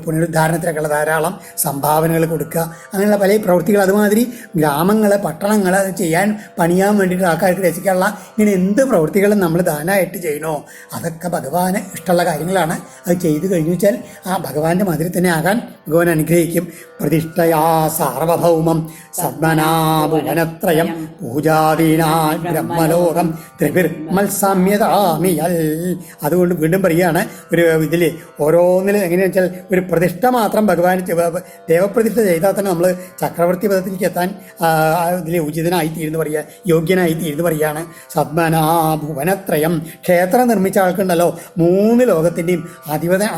പുനരുദ്ധാരണത്തിനൊക്കെയുള്ള ധാരാളം സംഭാവനകൾ കൊടുക്കുക, അങ്ങനെയുള്ള പല പ്രവൃത്തികൾ. അതുമാതിരി ഗ്രാമങ്ങൾ, പട്ടണങ്ങൾ അത് ചെയ്യാൻ പണിയാൻ വേണ്ടിയിട്ട് ആൾക്കാർക്ക് രസിക്കാനുള്ള ഇങ്ങനെ എന്ത് പ്രവൃത്തികളും നമ്മൾ ദാനമായിട്ട് ചെയ്യണോ അതൊക്കെ ഭഗവാന് ഇഷ്ടമുള്ള കാര്യങ്ങളാണ്. അത് ചെയ്തു കഴിഞ്ഞു വെച്ചാൽ ആ ഭഗവാന്റെ മാതിരി തന്നെ ആകാൻ ഭഗവാൻ അനുഗ്രഹിക്കും. പ്രതിഷ്ഠയാ സാർവഭൗമം സദ്മനാഭുവനത്രയം പൂജാദീനാ ബ്രഹ്മലോകം ത്രിഭിർമത്സാമ്യത. അതുകൊണ്ട് വീണ്ടും പറയുകയാണ്, ഒരു ഇതിൽ ഓരോന്നിലും എങ്ങനെയാണെന്ന് വെച്ചാൽ ഒരു പ്രതിഷ്ഠ മാത്രം ഭഗവാൻ ദേവപ്രതിഷ്ഠ ചെയ്താൽ തന്നെ നമ്മൾ ചക്രവർത്തി പദത്തിലേക്ക് എത്താൻ ഇതിൽ ഉചിതനായി തീരുന്നു പറയുക, യോഗ്യനായി തീരുന്നു പറയുകയാണ്. സദ്മനാഭുവനത്രയം, ക്ഷേത്രം നിർമ്മിച്ച ആൾക്കുണ്ടല്ലോ 3 ലോകത്തിൻ്റെയും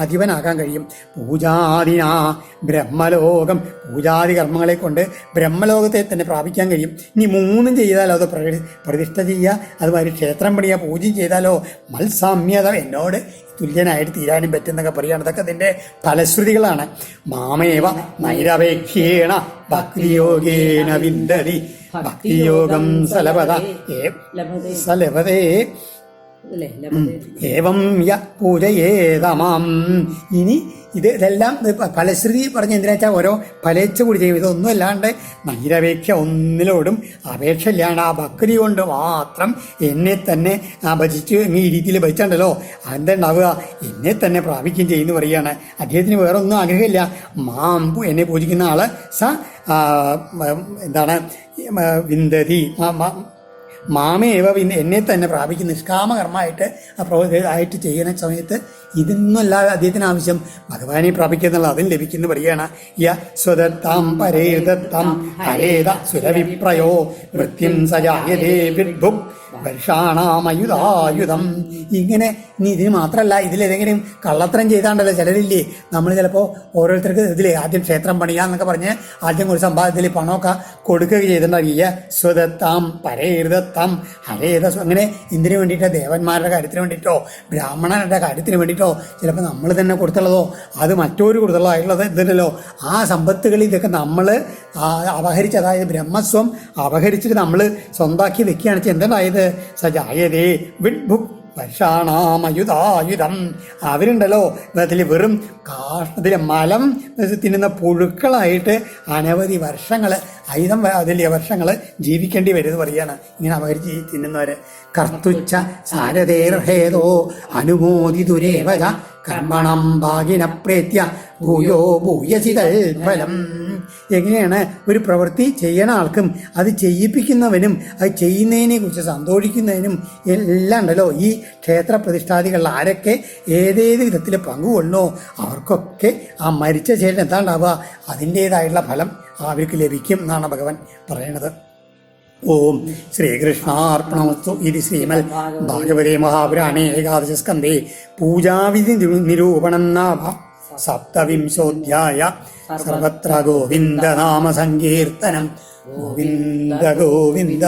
അധിപനാകാൻ കഴിയും. പൂജാദിനാ ബ്രഹ്മലോകം, പൂജാതി കർമ്മങ്ങളെ കൊണ്ട് ബ്രഹ്മലോകത്തെ തന്നെ പ്രാപിക്കാൻ കഴിയും. ഇനി 3 ചെയ്താലോ അത് പ്രതിഷ്ഠ ചെയ്യുക, അതുമാതിരി ക്ഷേത്രം പണിയുക, പൂജയും ചെയ്താലോ മത്സാമ്യത എന്നോട് തുല്യനായിട്ട് തീരാനും പറ്റുന്നൊക്കെ പറയുകയാണ്. അതൊക്കെ അതിൻ്റെ ഫലശ്രുതികളാണ്. മാമേവ നൈരപേക്ഷേണ ഭക്തിയോഗേന വിന്ദതി ഭക്തിയോഗം സലഭതേ ഏവം യ പൂജയേതമാം. ഇനി ഇതെല്ലാം ഫലശ്രുതി പറഞ്ഞ് എന്തിനാ വെച്ചാൽ ഓരോ ഫലേച്ഛ കൂടി ചെയ്യും. ഇതൊന്നും അല്ലാണ്ട് നൈരപേക്ഷ, ഒന്നിലോടും അപേക്ഷ ഇല്ലാണ്ട് ആ ഭക്തി കൊണ്ട് മാത്രം എന്നെ തന്നെ ഭജിച്ച് ഈ രീതിയിൽ ഭജിച്ചുണ്ടല്ലോ എന്തുണ്ടാവുക, എന്നെ തന്നെ പ്രാപിക്കുകയും ചെയ്യുന്നു പറയുകയാണ്. അദ്ദേഹത്തിന് വേറെ ഒന്നും ആഗ്രഹമില്ല. മാമ്പു എന്നെ പൂജിക്കുന്ന ആള് എന്താണ് വിന്ദതി മാമേവ എന്നെ തന്നെ പ്രാപിക്കുന്ന നിഷ്കാമകർമ്മമായിട്ട് ആയിട്ട് ചെയ്യുന്ന സമയത്ത് ഇതൊന്നുമല്ലാതെ അദ്ദേഹത്തിന് ആവശ്യം ഭഗവാനെ പ്രാപിക്കുന്നുള്ള അതും ലഭിക്കുന്നു പറയുകയാണ്. യ സ്വദത്താം പരേദത്താം ഹരേത സുരവിപ്രയോ വൃത്തിം സജായതേ വിദ്ഭുക് വർഷാണാമയുധായുധം. ഇങ്ങനെ ഇനി ഇതിന് മാത്രമല്ല, ഇതിലേതെങ്കിലും കള്ളത്തരം ചെയ്താണ്ടല്ലോ ചിലരില്ലേ, നമ്മൾ ചിലപ്പോൾ ഓരോരുത്തർക്ക് ഇതിലെ ആദ്യം ക്ഷേത്രം പണിയാന്നൊക്കെ പറഞ്ഞ് ആദ്യം ഒരു സമ്പാദത്തിൽ പണമൊക്കെ കൊടുക്കുക ചെയ്തിട്ടുണ്ടാവില്ല. സ്വദത്താം പരേതത്താം ഹരേത, അങ്ങനെ ഇതിനു വേണ്ടിയിട്ടോ ദേവന്മാരുടെ കാര്യത്തിന് വേണ്ടിയിട്ടോ ബ്രാഹ്മണരുടെ കാര്യത്തിന് വേണ്ടിയിട്ടോ ചിലപ്പോൾ നമ്മൾ തന്നെ കൊടുത്തുള്ളതോ അത് മറ്റൊരു കൊടുത്തുള്ളതോ ആയിട്ടുള്ളത് ഇതല്ലോ. ആ സമ്പത്തുകൾ ഇതൊക്കെ നമ്മൾ അപഹരിച്ച്, അതായത് ബ്രഹ്മസ്വം അപഹരിച്ചിട്ട് നമ്മൾ സ്വന്താക്കി വെക്കുകയാണ് വെച്ചാൽ എന്തായത് സജായതേ വിദ്ഭുക് വർഷാണാമയുധായുധം. അവരുണ്ടല്ലോ അതിൽ വെറും കാഷ്ടത്തിലെ മലം തിന്നുന്ന പുഴുക്കളായിട്ട് അനവധി വർഷങ്ങൾ അതിലെ വർഷങ്ങൾ ജീവിക്കേണ്ടി വരുമെന്ന് പറയുകയാണ് ഇങ്ങനെ അപഹരിച്ച് തിന്നുന്നവര്. കർത്തുച്ച സാരതേർഹേതോ അനുമോദിതുരേവ കർമ്മണം ഭാഗിന പ്രേത്യ ഭൂയോ ഭൂയസിതൽ ഫലം. എങ്ങനെയാണ് ഒരു പ്രവൃത്തി ചെയ്യണ ആൾക്കും അത് ചെയ്യിപ്പിക്കുന്നവനും അത് ചെയ്യുന്നതിനെ കുറിച്ച് സന്തോഷിക്കുന്നതിനും എല്ലാം ഉണ്ടല്ലോ ഈ ക്ഷേത്ര പ്രതിഷ്ഠാദികളിൽ ആരൊക്കെ ഏതേത് വിധത്തിൽ പങ്കുകൊള്ളണോ അവർക്കൊക്കെ ആ മരിച്ച ശേഷം എന്താ ഉണ്ടാവുക, അതിൻ്റേതായിട്ടുള്ള ഫലം അവർക്ക് ലഭിക്കും എന്നാണ് ഭഗവാൻ പറയണത്. ഓം ശ്രീകൃഷ്ണാർപ്പണമസ്തു. ഇത് ശ്രീമൽ ഭാഗവതേ മഹാപുരാണേ ഏകാദശ സ്കന്ധേ പൂജാവിധി നിരൂപണം നാഭ സപ്തവിംശോധ്യായ. സർവത്ര ഗോവിന്ദനാമ സങ്കീർത്തനം. ഗോവിന്ദ ഗോവിന്ദ.